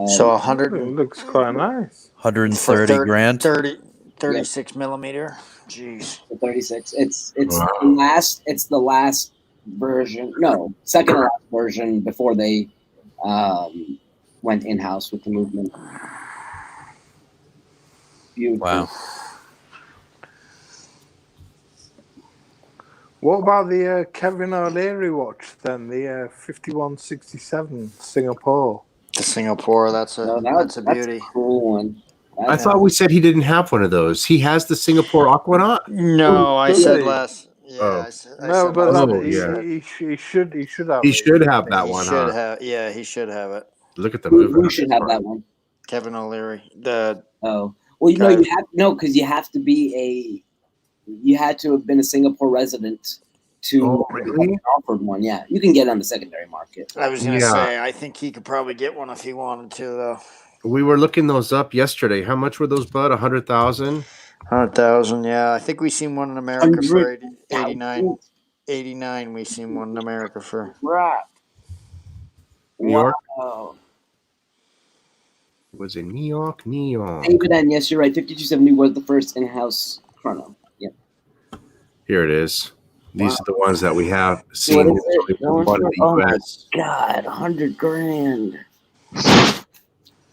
So 100 it looks quite nice. 130 grand. 36 millimeter. Jeez. The 36. It's the last version. No, second to last version before they went in house with the movement. Beautiful. Wow. What about the Kevin O'Leary watch then? The 5167 Singapore. The Singapore, that's a beauty. That's a cool one. I thought we said he didn't have one of those. He has the Singapore Aquanaut? No, I said last. Yeah, Oh. I said No, but he should have. He it. should have that he one, should huh? have. Yeah, he should have it. Look at the movement. Who should have that one? Kevin O'Leary. Well, you have to be you had to have been a Singapore resident to really? have offered one. Yeah, you can get it on the secondary market. I was gonna say, I think he could probably get one if he wanted to, though. We were looking those up yesterday. How much were those, bud? 100,000? 100,000. Yeah, I think we seen one in America for 89. 89. We seen one in America for. Right. New York? Wow. Was it New York? New York. David, and yes, you're right. 5270 was the first in-house chrono. Yep. Here it is. These are the ones that we have seen. Oh my God, 100 grand.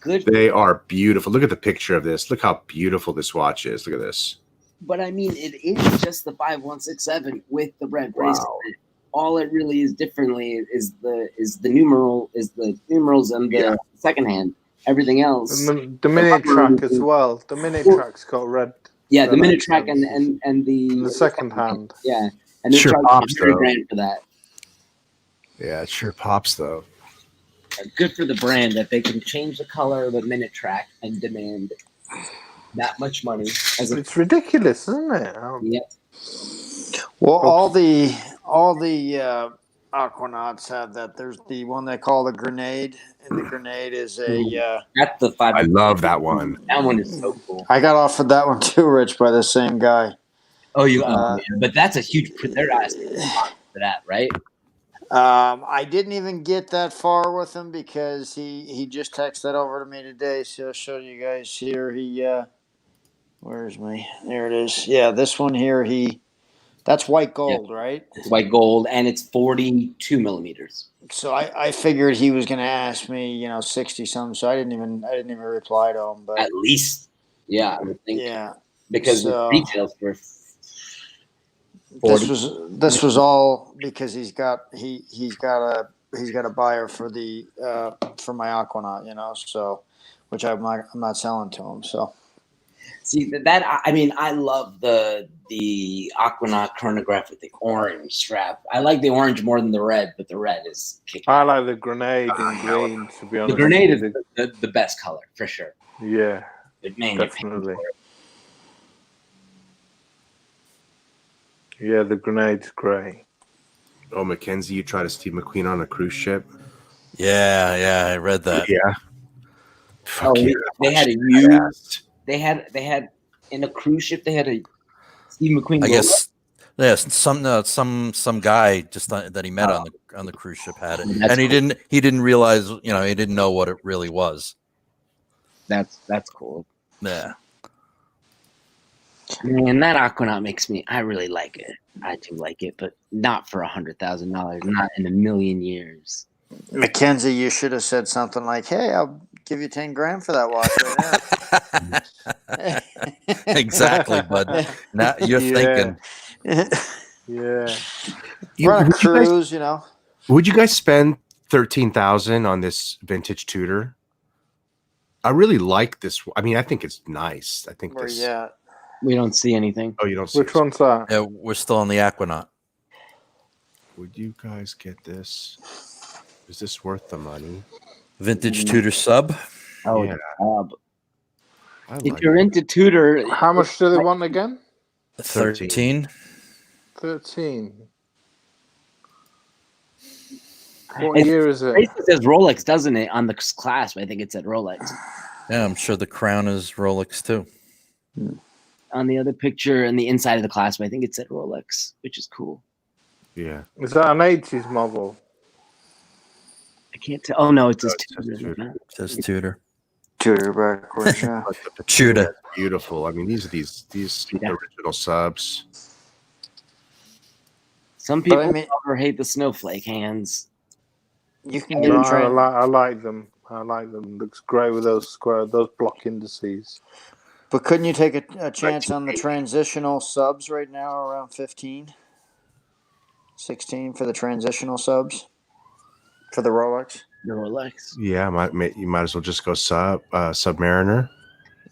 Good. They are beautiful. Look at the picture of this. Look how beautiful this watch is. Look at this. But I mean, it is just the 5167 with the red bracelet. All it really is differently is the numerals and the second hand. Everything else. And the minute track as well. The minute track's got red. Yeah, the minute track and the second hand. Yeah, and they're Sure charging pops, 100 though. grand for that. Yeah, it sure pops though. good for the brand that they can change the color of a minute track and demand that much money. It's ridiculous, isn't it? Yeah. Well, all the Aquanauts have that. There's the one they call the grenade, and the grenade is a. That's the 5. I love that one. That one is so cool. I got offered that one too, Rich, by the same guy. Oh, but that's a huge. They're asking for that, right? I didn't even get that far with him because he just texted that over to me today. So I'll show you guys here. Where's my? There it is. Yeah, this one here. That's white gold, right? It's white gold, and it's 42 millimeters. So I figured he was going to ask me, 60 something. So I didn't even reply to him. But At least, yeah, I would think. yeah, Because the retails for. This was all because he's got a buyer for the for my Aquanaut, so which I'm not selling to him. So See that I love the Aquanaut chronograph with the orange strap. I like the orange more than the red, but the red is kicking. I like the grenade in green, to be honest. The grenade is the best color for sure. Yeah, But man, definitely. Yeah, the grenade's great. Oh, Mackenzie, you tried a Steve McQueen on a cruise ship? Yeah, I read that. Yeah. Fuck yeah, they had a huge. They had in a cruise ship. They had a Steve McQueen. I guess yes, some guy just that he met on the cruise ship had it, and he didn't realize, he didn't know what it really was. That's cool. Yeah. Man, that Aquanaut I really like it. I do like it, but not for $100,000. Not in a million years. Mackenzie, you should have said something like, "Hey, I'll give you 10 grand for that watch right now." Exactly, bud. Now you're thinking. Yeah. We're on a cruise, Would you guys spend $13,000 on this vintage Tudor? I really like this. I mean, I think it's nice. I think Where you at? We don't see anything. Oh, you don't see Which one's that? Yeah, we're still on the Aquanaut. Would you guys get this? Is this worth the money? Vintage Tudor sub. Oh, yeah. If you're into Tudor, how much do they want again? 13. 13. What year is it? It says Rolex, doesn't it, on the clasp? I think it said Rolex. Yeah, I'm sure the crown is Rolex too. On the other picture and the inside of the clasp, I think it said Rolex, which is cool. Yeah. Is that an 80s model? I can't tell. Oh no, it says Tudor. It says Tudor. Tudor backwards, yeah. Tudor. Beautiful. I mean, these original subs. Some people love or hate the snowflake hands. You can get I like them. I like them. Looks great with those block indices. But couldn't you take a chance on the transitional subs right now, around 15, 16 for the transitional subs for the Rolex? The Rolex. Yeah, you might as well just go Submariner.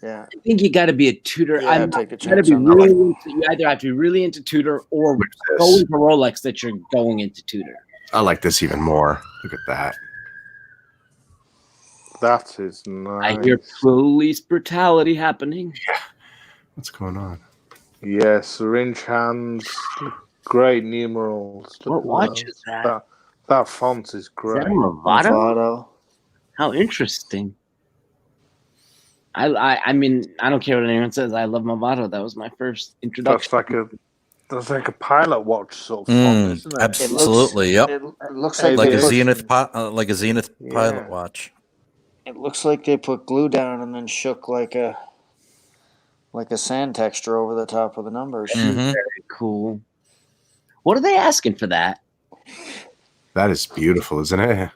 Yeah, I think you got to be a Tudor. Yeah, take a chance. You either have to be really into Tudor or go into Rolex that you're going into Tudor. I like this even more. Look at that. That is nice. I hear police brutality happening. Yeah. What's going on? Yes, syringe hands. Great numerals. What watch is that? That font is great. Is that a Movado? How interesting. I mean, I don't care what anyone says. I love Movado. That was my first introduction. That's like a pilot watch sort of font, isn't it? Absolutely, It looks like a Zenith pilot watch. It looks like they put glue down and then shook like a sand texture over the top of the numbers. Mm-hmm. Very cool. What are they asking for that? That is beautiful, isn't it?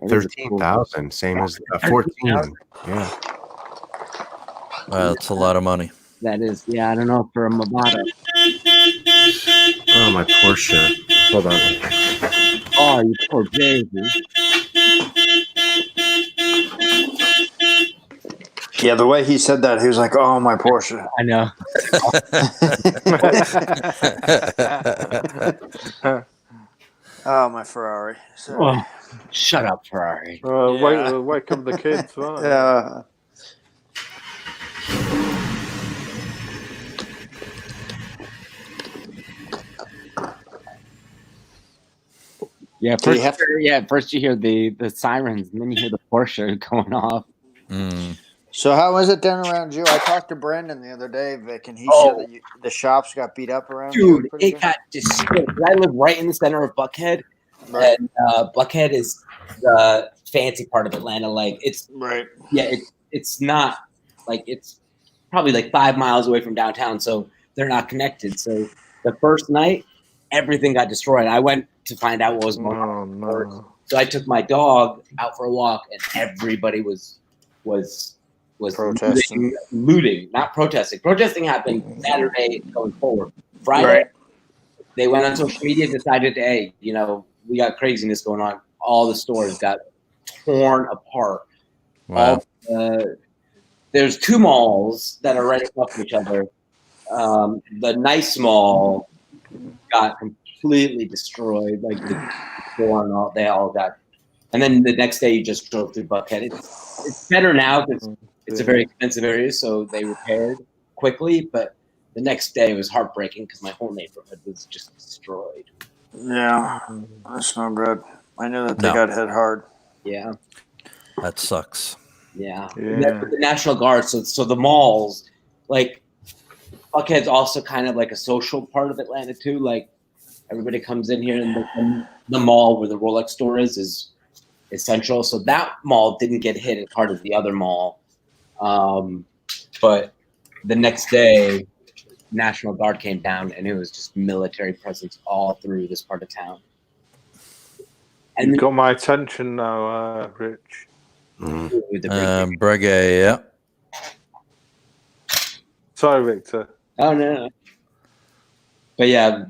13,000, same as 14. Yeah. That's a lot of money. That is, I don't know, for a Movado. Oh, my Porsche. Hold on. Oh, you poor baby. Yeah, the way he said that, he was like, "Oh, my Porsche." I know. Oh, my Ferrari. Sorry. Oh, shut up, Ferrari. Yeah. Wake up the kids, right? Yeah, Do you first you hear the sirens, and then you hear the Porsche going off. So how is it down around you? I talked to Brandon the other day, Vic, and he said that the shops got beat up around you. Dude, pretty it good. got destroyed. I live right in the center of Buckhead, Right. and Buckhead is the fancy part of Atlanta. Like it's Right. it's not like it's probably like 5 miles away from downtown, so they're not connected. So the first night, everything got destroyed. I went to find out what was going on. No. So I took my dog out for a walk, and everybody was Protesting. looting, not protesting. Protesting happened Saturday going forward. Friday, Right. they went on social media, decided, hey, we got craziness going on. All the stores got torn apart. Wow. There's 2 malls that are right across from each other. The nice mall got completely destroyed, like the store and all. They all got. And then the next day, you just drove through Buckhead. It's better now because it's a very expensive area, so they repaired quickly. But the next day was heartbreaking because my whole neighborhood was just destroyed. Yeah, that's no good. I knew that they No. got hit hard. Yeah, That sucks. yeah. Yeah. The National Guard. So the malls, like Buckhead's also kind of like a social part of Atlanta too. Like everybody comes in here, and the mall where the Rolex store is essential. So that mall didn't get hit as hard as the other mall. But the next day, National Guard came down, and it was just military presence all through this part of town. And You got my attention now, Rich. with the Breguet, yeah. Sorry, Victor. oh no. But yeah,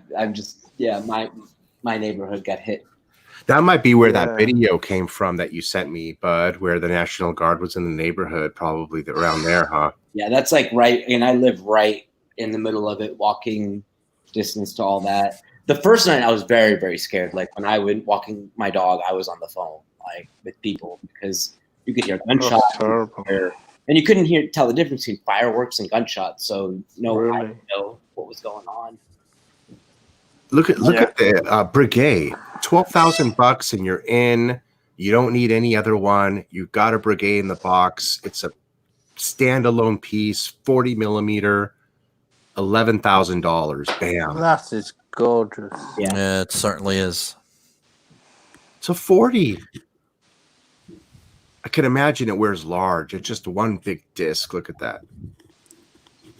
my neighborhood got hit. That might be where Yeah. that video came from that you sent me, Bud, where the National Guard was in the neighborhood, probably around there, huh? Yeah, that's like right, and I live right in the middle of it, walking distance to all that. The first night I was very, very scared. Like when I went walking my dog, I was on the phone like with people because you could hear gunshots, terrible. and you couldn't tell the difference between fireworks and gunshots. So I Really? didn't know what was going on. Look at the Breguet, $12,000, and you're in. You don't need any other one. You've got a Breguet in the box. It's a standalone piece, 40 millimeter, $11,000. Bam. That is gorgeous. Yeah. It certainly is. So 40. I can imagine it wears large. It's just one big disc. Look at that.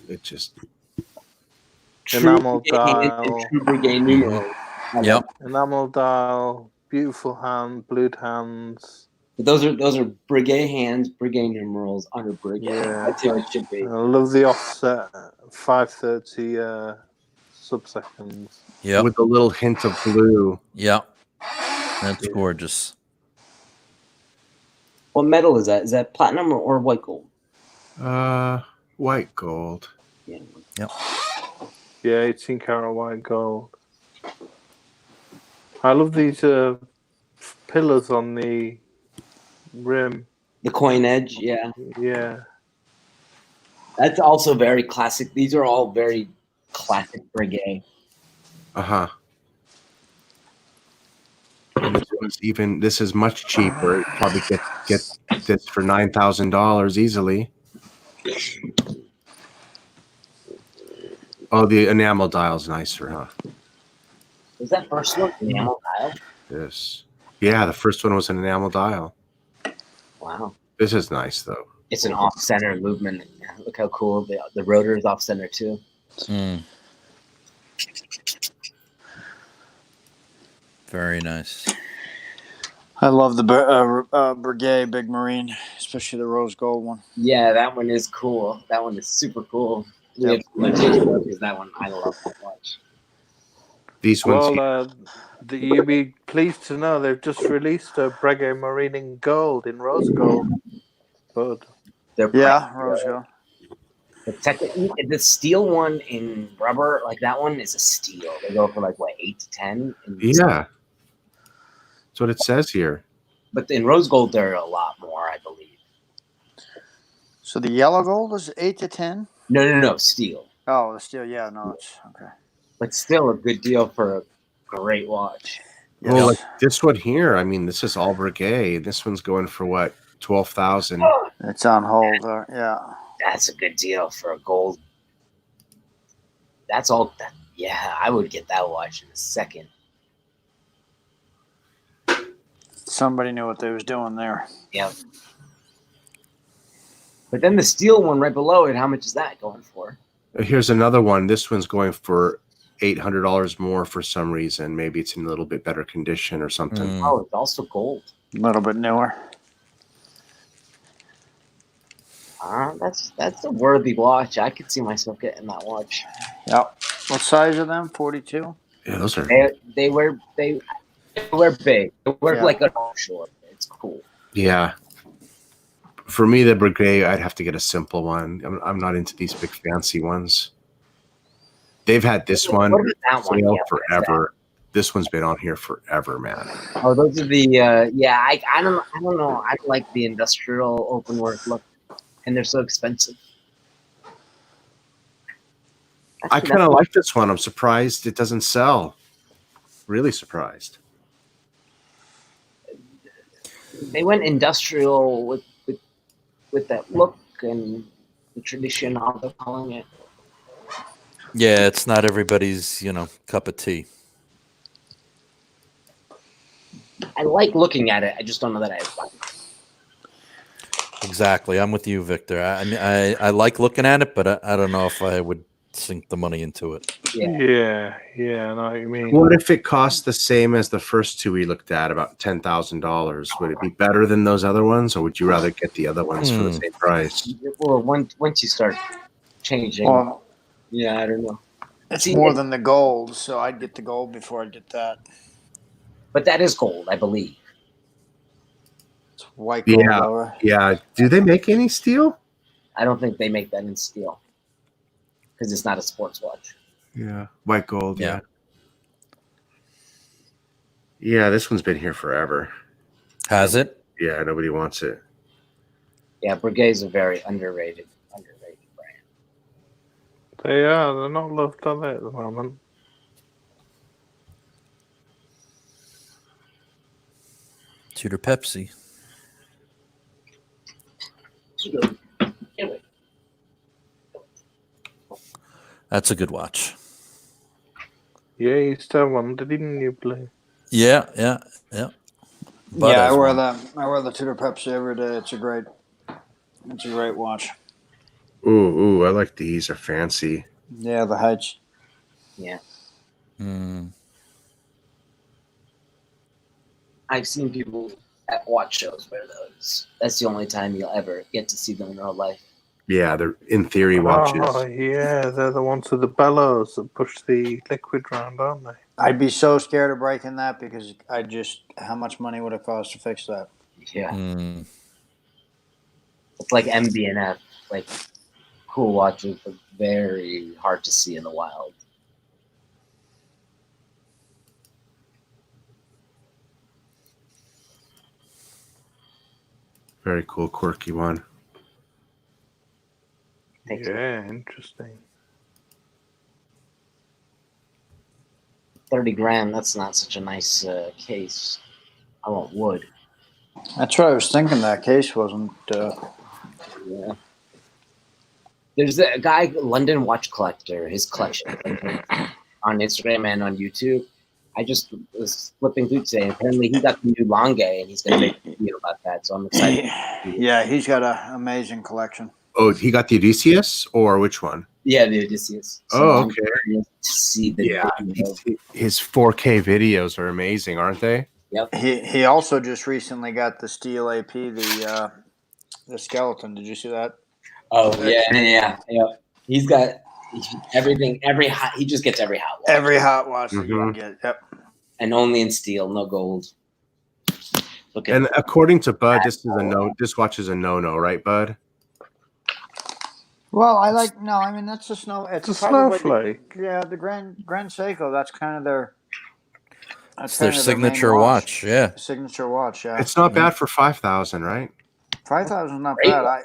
It just Enamel dial. True Breguet numeral. Yep. Enamel dial. Beautiful hand. Blued hands. But those are Breguet hands, Breguet numerals under Breguet. Yeah. That's how it should be. I love the offset. 530 subseconds. Yep. with a little hint of blue. Yep. That's gorgeous. What metal is that? Is that platinum or white gold? White gold. Yeah. Yep. Yeah, 18 karat white gold. I love these pillars on the rim. The coin edge, yeah. Yeah. That's also very classic. These are all very classic Breguet. Uh-huh. And this is much cheaper. Probably get this for $9,000 easily. Oh, the enamel dial's nicer, huh? Was that first one enamel dial? This. Yeah, the first one was an enamel dial. Wow. This is nice, though. It's an off-center movement. Look how cool the rotor is off-center too. Mm. Very nice. I love the Breguet Big Marine, especially the rose gold one. Yeah, that one is cool. That one is super cool. Yep. Because that one I love so much. These ones. Well, you'll be pleased to know they've just released a Breguet Marine in gold, in rose gold. But Yeah, rose gold. The steel one in rubber, like that one is a steal. They go for like what, 8 to 10? Yeah. That's what it says here. But in rose gold, there are a lot more, I believe. So the yellow gold is 8 to 10. No, steel. Oh, the steel. Yeah, no, it's okay. But still a good deal for a great watch. Yes. Well, like this one here, I mean, this is all Breguet. This one's going for what, 12,000? It's on hold. Yeah. That's a good deal for a gold. That's all. Yeah, I would get that watch in a second. Somebody knew what they was doing there. Yep. But then the steel one right below it, how much is that going for? Here's another one. This one's going for $800 more for some reason. Maybe it's in a little bit better condition or something. Oh, it's also gold. A little bit newer. That's a worthy watch. I could see myself getting that watch. Yep. What size are them? 42. Yeah, those are. They wear big. They wear like a short. It's cool. Yeah. For me, the Breguet, I'd have to get a simple one. I'm not into these big fancy ones. They've had this one forever. This one's been on here forever, man. Oh, those are the I don't know. I like the industrial open work look, and they're so expensive. I kind of like this one. I'm surprised it doesn't sell. Really surprised. They went industrial with that look and the tradition, how they're calling it. Yeah, it's not everybody's, cup of tea. I like looking at it. I just don't know that I like it. Exactly. I'm with you, Victor. I like looking at it, but I don't know if I would sink the money into it. Yeah, I know what you mean. What if it cost the same as the first two we looked at, about $10,000? Would it be better than those other ones, or would you rather get the other ones for the same price? Well, once you start changing, I don't know. It's more than the gold, so I'd get the gold before I'd get that. But that is gold, I believe. It's white gold. Yeah. Do they make any steel? I don't think they make that in steel because it's not a sports watch. Yeah, white gold. Yeah. Yeah, this one's been here forever. Has it? Yeah, nobody wants it. Yeah, Breguet is a very underrated brand. They are. They're not loved, are they, at the moment? Tudor Pepsi. That's a good watch. Yeah, you still wanted, didn't you, Blue? Yeah. But I wear the Tudor Pepsi every day. It's a great watch. Ooh, I like these. They're fancy. Yeah, the heights. Yeah. Mm. I've seen people at watch shows wear those. That's the only time you'll ever get to see them in real life. Yeah, they're in theory watches. Oh, yeah, they're the ones with the bellows that push the liquid round, aren't they? I'd be so scared of breaking that because how much money would it cost to fix that? Yeah. Mm. It's like MB&F, like cool watches, but very hard to see in the wild. Very cool, quirky one. Yeah, interesting. 30 grand, that's not such a nice case. I want wood. That's what I was thinking. That case wasn't. Yeah. There's a guy, London Watch Collector, his collection on Instagram and on YouTube. I just was flipping through today. Apparently, he got the new Longue, and he's going to make a video about that. So I'm excited. Yeah, he's got an amazing collection. Oh, he got the Odysseus, or which one? Yeah, the Odysseus. So Oh, I'm okay. curious to see the video. His 4K videos are amazing, aren't they? Yep. He also just recently got the steel AP, the skeleton. Did you see that? Oh yeah. He's got everything. He just gets every hot watch. Every hot watch that you Mhm. can get. Yep. And only in steel, no gold. Look at And according to Bud, this watch is a no-no, right, Bud? Well, I mean, that's a snow. It's It's a probably snowflake. the Grand Seiko. That's kind of their. That's It's their kind of main signature watch. Yeah. Signature watch, yeah. It's not bad for 5,000, right? 5,000 is not Great. bad.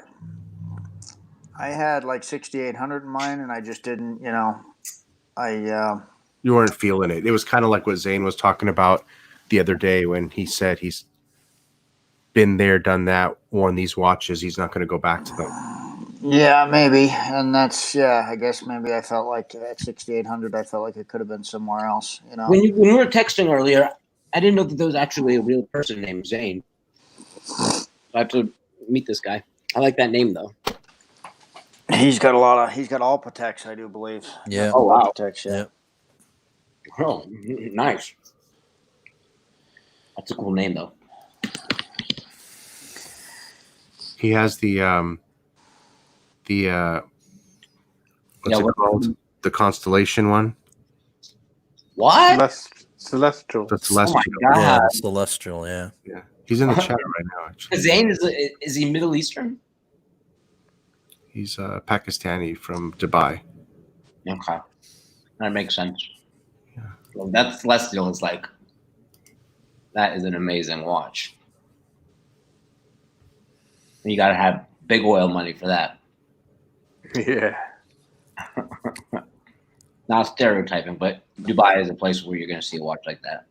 I had like 6,800 in mine, and I just didn't, You weren't feeling it. It was kind of like what Zane was talking about the other day when he said he's been there, done that, worn these watches. He's not going to go back to them. yeah, maybe. And that's, I guess maybe I felt like at 6,800, I felt like it could have been somewhere else, When we were texting earlier, I didn't know that there was actually a real person named Zane. So I have to meet this guy. I like that name though. He's got all Pateks, I do believe. Yeah. Oh wow. Pateks, Yeah. Oh, nice. That's a cool name though. He has the what's it called? The constellation one. What? Celestial. The celestial. God. Yeah. Celestial. Yeah. Yeah. He's in the chat right now, actually. Zane is he Middle Eastern? He's Pakistani from Dubai. Okay, that makes sense. Yeah. Well, that Celestial is like that is an amazing watch. You got to have big oil money for that. Yeah. Not stereotyping, but Dubai is a place where you're going to see a watch like that.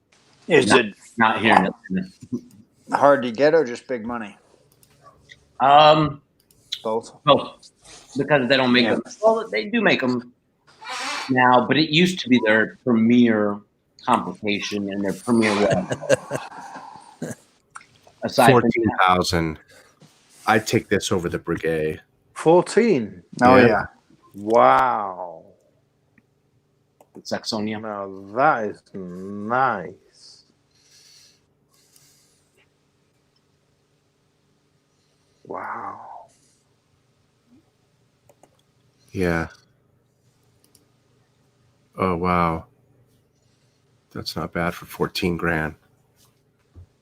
Is it Not here in Atlanta. hard to get or just big money? Both. Both, because they don't make them. Well, they do make them now, but it used to be their premier complication and their premier weapon. Aside from 14,000. I'd take this over the Breguet. 14. Oh, Yeah. yeah. Wow. Saxonia. Now that is nice. Wow. Yeah. Oh wow. That's not bad for 14 grand.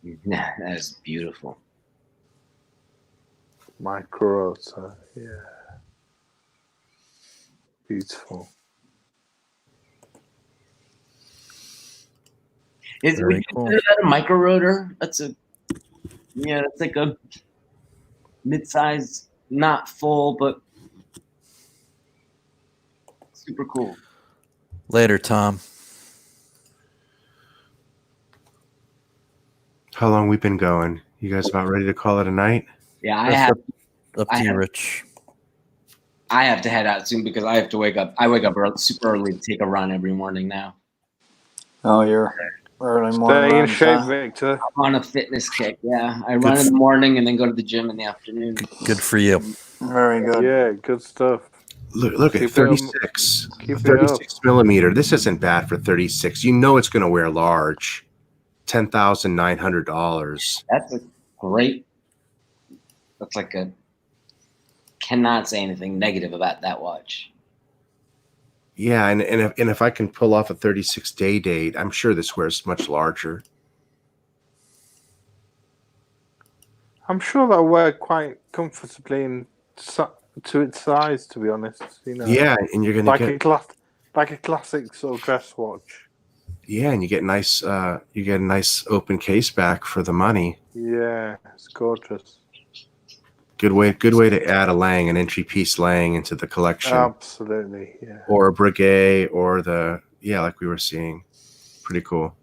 Yeah, that is beautiful. Microrota. Yeah. Beautiful. Would Very you cool. consider that a micro rotor? That's like a mid-size, not full, but super cool. Later, Tom. How long we been going? You guys about ready to call it a night? Yeah, Up to you, Rich. I have to head out soon because I have to wake up. I wake up super early to take a run every morning now. Oh, you're early morning. Stay in runs, shape, huh? Victor. I'm on a fitness kick. Yeah, I run in the morning and then go to the gym in the afternoon. Good for you. Very good. Yeah, good stuff. Look at Keep it 36. Keep it up. 36 millimeter. This isn't bad for 36. You know it's going to wear large. $10,900. That's a great. That's like a. Cannot say anything negative about that watch. Yeah, and if I can pull off a 36 day date, I'm sure this wears much larger. I'm sure that'll wear quite comfortably to its size, to be honest. Yeah, and you're gonna get like a classic sort of dress watch. Yeah, and you get a nice open case back for the money. Yeah, it's gorgeous. Good way to add an entry piece Lang into the collection. Absolutely, yeah. Or a Breguet, or like we were seeing. Pretty cool.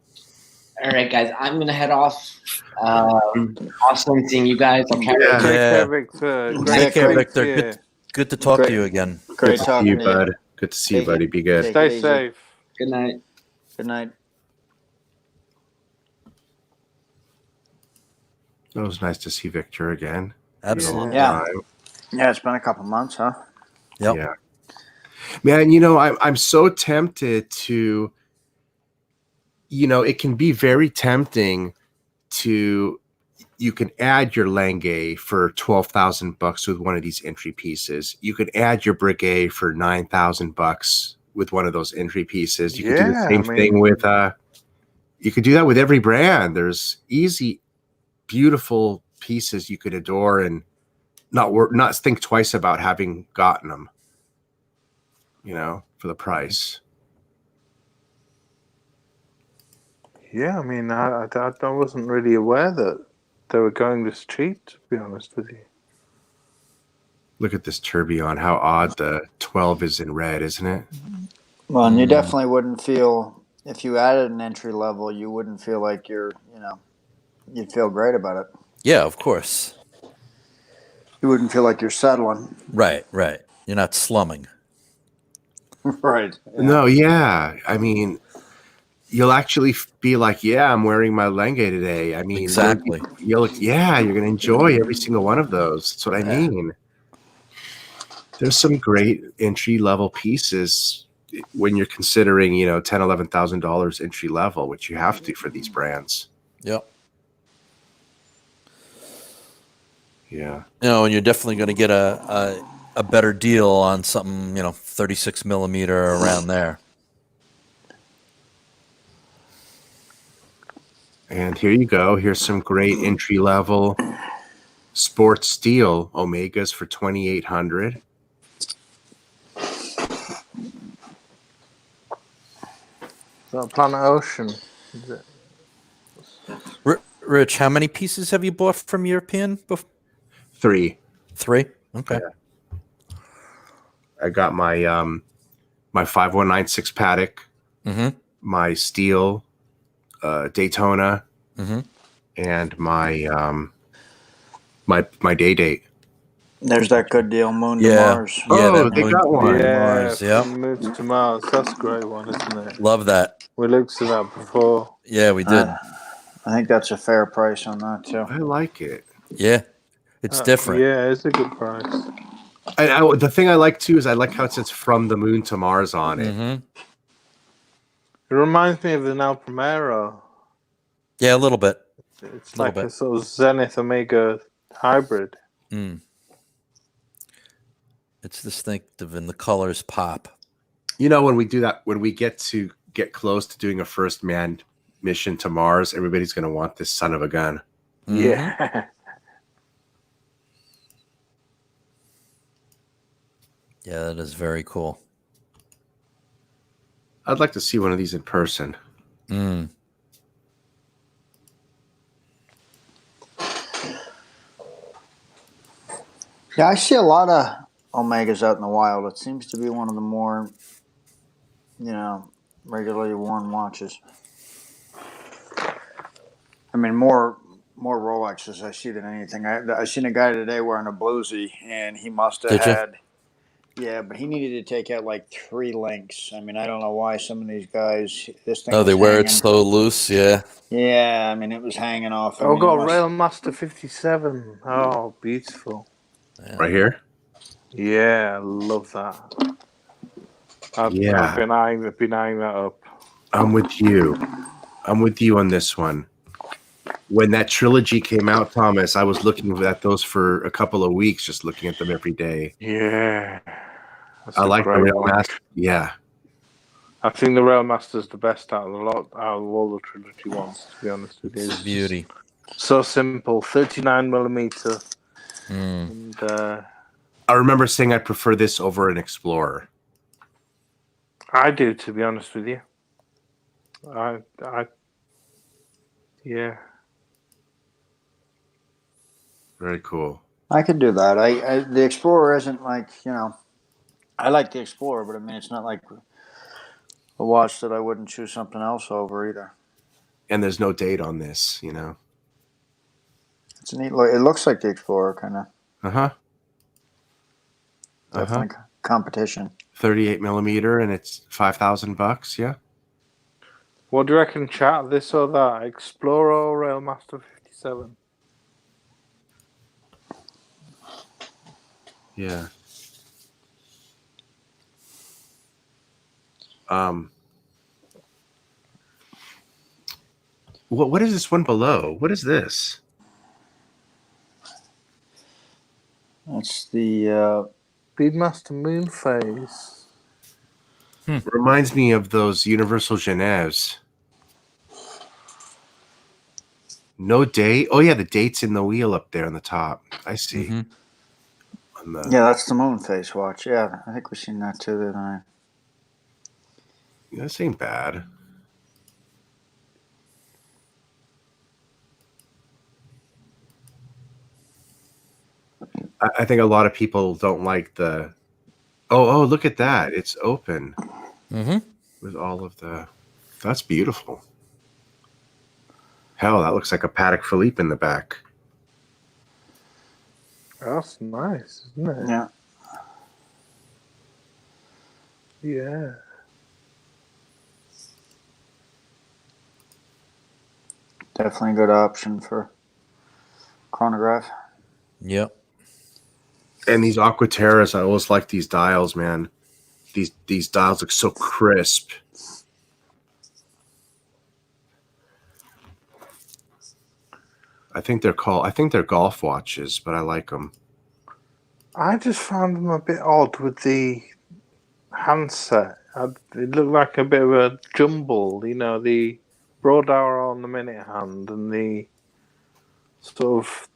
All right, guys, I'm gonna head off. Awesome seeing you guys. I'll catch Yeah. Take care, Victor. Take care, Great to Victor. see Good to talk Great. to you again. Great Good to see talking you, to bud. Good to see you, Take it. buddy. Be good. Take Stay it easy. safe. Good night. Good night. It was nice to see Victor again. Absolutely. Yeah. Yeah, it's been a couple months, huh? Yep. Yeah. Man, I'm so tempted to, it can be very tempting to, you can add your Lange for $12,000 with one of these entry pieces. You could add your Breguet for $9,000 with one of those entry pieces. You could do the same thing with, you could do that with every brand. There's easy, beautiful pieces you could adore and not think twice about having gotten them, for the price. Yeah, I mean, I wasn't really aware that they were going this cheap, to be honest with you. Look at this tourbillon. How odd the 12 is in red, isn't it? Well, and you definitely wouldn't feel, if you added an entry level, you wouldn't feel like you'd feel great about it. Yeah, of course. You wouldn't feel like you're settling. Right. You're not slumming. Right. Yeah. No, yeah. I mean, you'll actually be like, yeah, I'm wearing my Lenge today. I mean, Exactly. you're going to enjoy every single one of those. That's what I mean. There's some great entry level pieces when you're considering, $10,000, $11,000 entry level, which you have to for these brands. Yep. Yeah. And you're definitely going to get a better deal on something, 36 millimeter around there. And here you go. Here's some great entry level sports steel Omegas for $2,800. Is that Planet Ocean? Is it? Rich, how many pieces have you bought from European before? 3. 3? Okay. Yeah. I got my 5196 Patek, my steel Daytona, and my my day date. There's that good deal, Moon to Mars. Oh, they got one. Yeah, Yep. from Moon to Mars. That's a great one, isn't it? Love that. We looked at that before. Yeah, we did. I think that's a fair price on that too. I like it. Yeah, it's different. Yeah, it's a good price. The thing I like too is I like how it says "From the Moon to Mars" on it. It reminds me of the Now Primero. Yeah, a little bit. It's like a sort of Zenith Omega hybrid. It's distinctive and the colors pop. When we do that, when we get close to doing a first manned mission to Mars, everybody's going to want this son of a gun. Yeah. Yeah, that is very cool. I'd like to see one of these in person. Yeah, I see a lot of Omegas out in the wild. It seems to be one of the more, regularly worn watches. I mean, more Rolexes I see than anything. I seen a guy today wearing a bluesy, and he must have had. Yeah, but he needed to take out like 3 links. I mean, I don't know why some of these guys. This thing. Oh, they wear it so loose. Yeah. Yeah, I mean, it was hanging off. Got Railmaster 57. Oh, beautiful. Yeah. Right here. Yeah, I love that. I've been eyeing that up. I'm with you. I'm with you on this one. When that trilogy came out, Thomas, I was looking at those for a couple of weeks, just looking at them every day. Yeah. I like the Railmaster. Yeah. I think the Railmaster's the best out of all the trilogy ones, to be honest with you. It's a beauty. So simple. 39 millimeter. And I remember saying I prefer this over an Explorer. I do, to be honest with you. Yeah. Very cool. I could do that. The Explorer isn't like, I like the Explorer, but I mean, it's not like a watch that I wouldn't choose something else over either. And there's no date on this, It's a neat look. It looks like the Explorer, kind of. Definitely competition. 38 millimeter, and it's $5,000. Yeah. What do you reckon, chat? This or that? Explorer or Railmaster 57? Yeah. What is this one below? What is this? That's the Speedmaster Moon Phase. Reminds me of those Universal Geneves. No date. Oh yeah, the date's in the wheel up there on the top. I see. Yeah, that's the Moon Phase watch. Yeah, I think we've seen that too the other night. This ain't bad. I think a lot of people don't like the. Oh, look at that! It's open with all of the. That's beautiful. Hell, that looks like a Patek Philippe in the back. That's nice, isn't it? Yeah. Yeah. Definitely a good option for chronograph. Yep. And these Aquaterras, I always like these dials, man. These dials look so crisp. I think they're golf watches, but I like them. I just found them a bit odd with the handset. It looked like a bit of a jumble, the broad hour on the minute hand and the sort of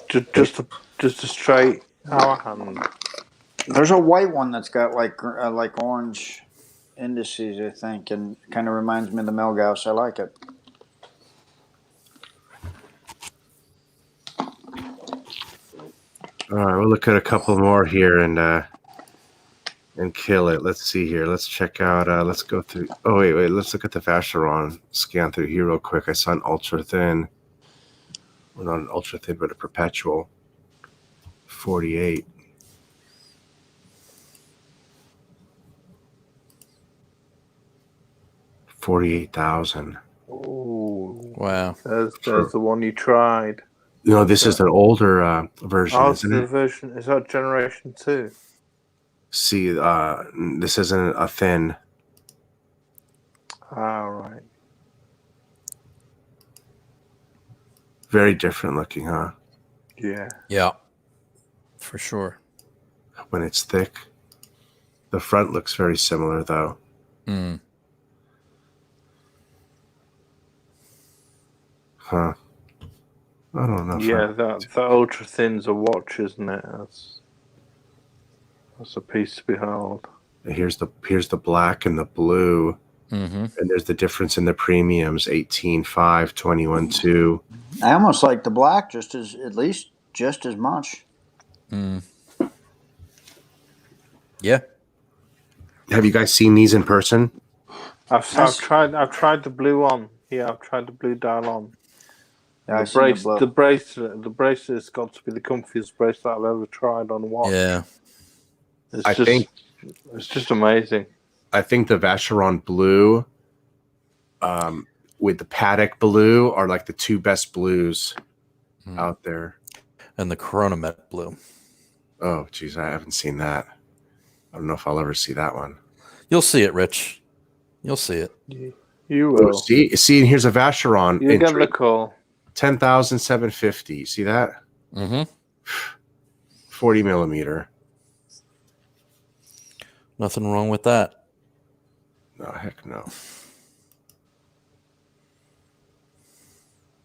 just a straight hour hand. There's a white one that's got like orange indices, I think, and kind of reminds me of the Melgauss. I like it. All right, we'll look at a couple more here and kill it. Let's see here. Let's check out. Let's go through. Oh wait. Let's look at the Vacheron. Scan through here real quick. I saw an ultra thin. Well, not an ultra thin, but a perpetual. 48. $48,000. Oh, Wow. there's the one you tried. No, this is an older version, isn't it? Version is that generation 2? See, this isn't a thin. Right. Very different looking, huh? Yeah. Yeah. For sure. When it's thick. The front looks very similar, though. Mm. Huh. I don't know. Yeah, that ultra thin's a watch, isn't it? That's a piece to behold. Here's the black and the blue. Mm-hmm. And there's the difference in the premiums, 18.5, 21.2. I almost like the black just as much. Mm. Yeah. Have you guys seen these in person? I've tried the blue on. Yeah, I've tried the blue dial on. Yeah, The bracelet's got to be the comfiest bracelet I've ever tried on a watch. Yeah. It's just amazing. I think the Vacheron blue with the Patek blue are like the two best blues out there. And the Chronomet blue. Oh, geez, I haven't seen that. I don't know if I'll ever see that one. You'll see it, Rich. You'll see it. You will. Oh, see, and here's a Vacheron. You get the call. 10,750. See that? Mm-hmm. 40 millimeter. Nothing wrong with that. No, heck no.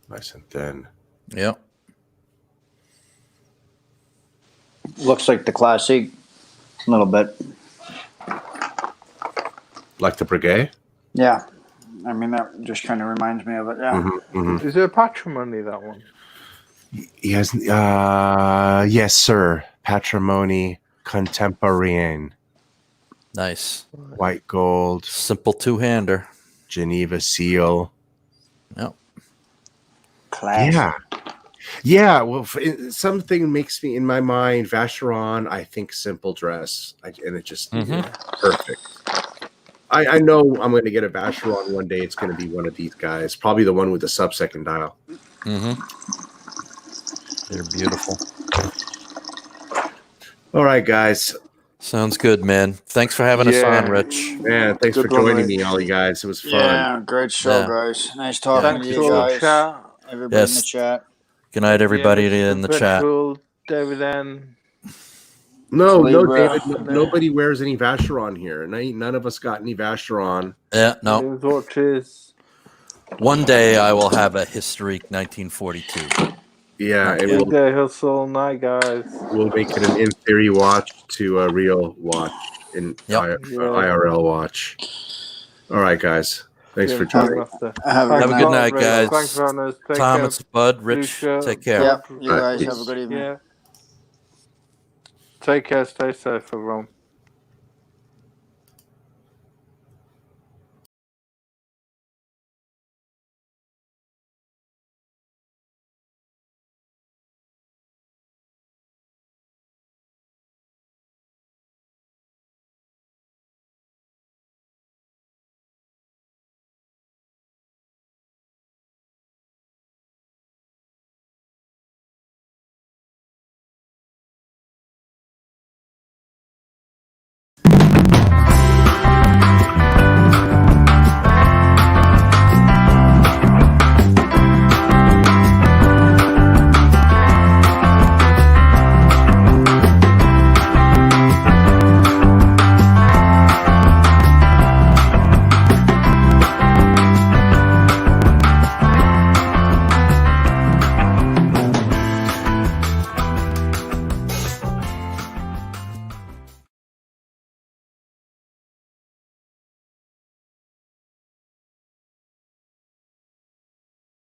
Nice and thin. Yep. Looks like the Classique a little bit. Like the Piguet? Yeah. I mean, that just kind of reminds me of it. Yeah. Mm-hmm, mm-hmm. Is it a patrimony, that one? Yes, yes, sir. Patrimony Contemporain. Nice. White gold. Simple two-hander. Geneva seal. Yep. Classic. Yeah. Yeah. Well, something makes me, in my mind, Vacheron, I think simple dress. And it just perfect. I know I'm going to get a Vacheron one day. It's going to be one of these guys. Probably the one with the sub-second dial. Mm-hmm. They're beautiful. All right, guys. Sounds good, man. Thanks for having us on, Rich. Man, thanks for joining me, all you guys. It was fun. Yeah, great show, guys. Nice talking to you guys. Everybody in the chat. Good night, everybody in the chat. Cool, David N. No, David. Nobody wears any Vacheron here. None of us got any Vacheron. Yeah, no. Watches. One day I will have a historic 1942. Yeah, Good day hustle night, guys. We'll make it an in theory watch to a real watch in IRL watch. All right, guys. Thanks for joining. Have a good night, guys. Thanks, runners. Thomas, Bud, Rich, take care. Yep, you guys have a good evening. Yeah. Take care. Stay safe, everyone.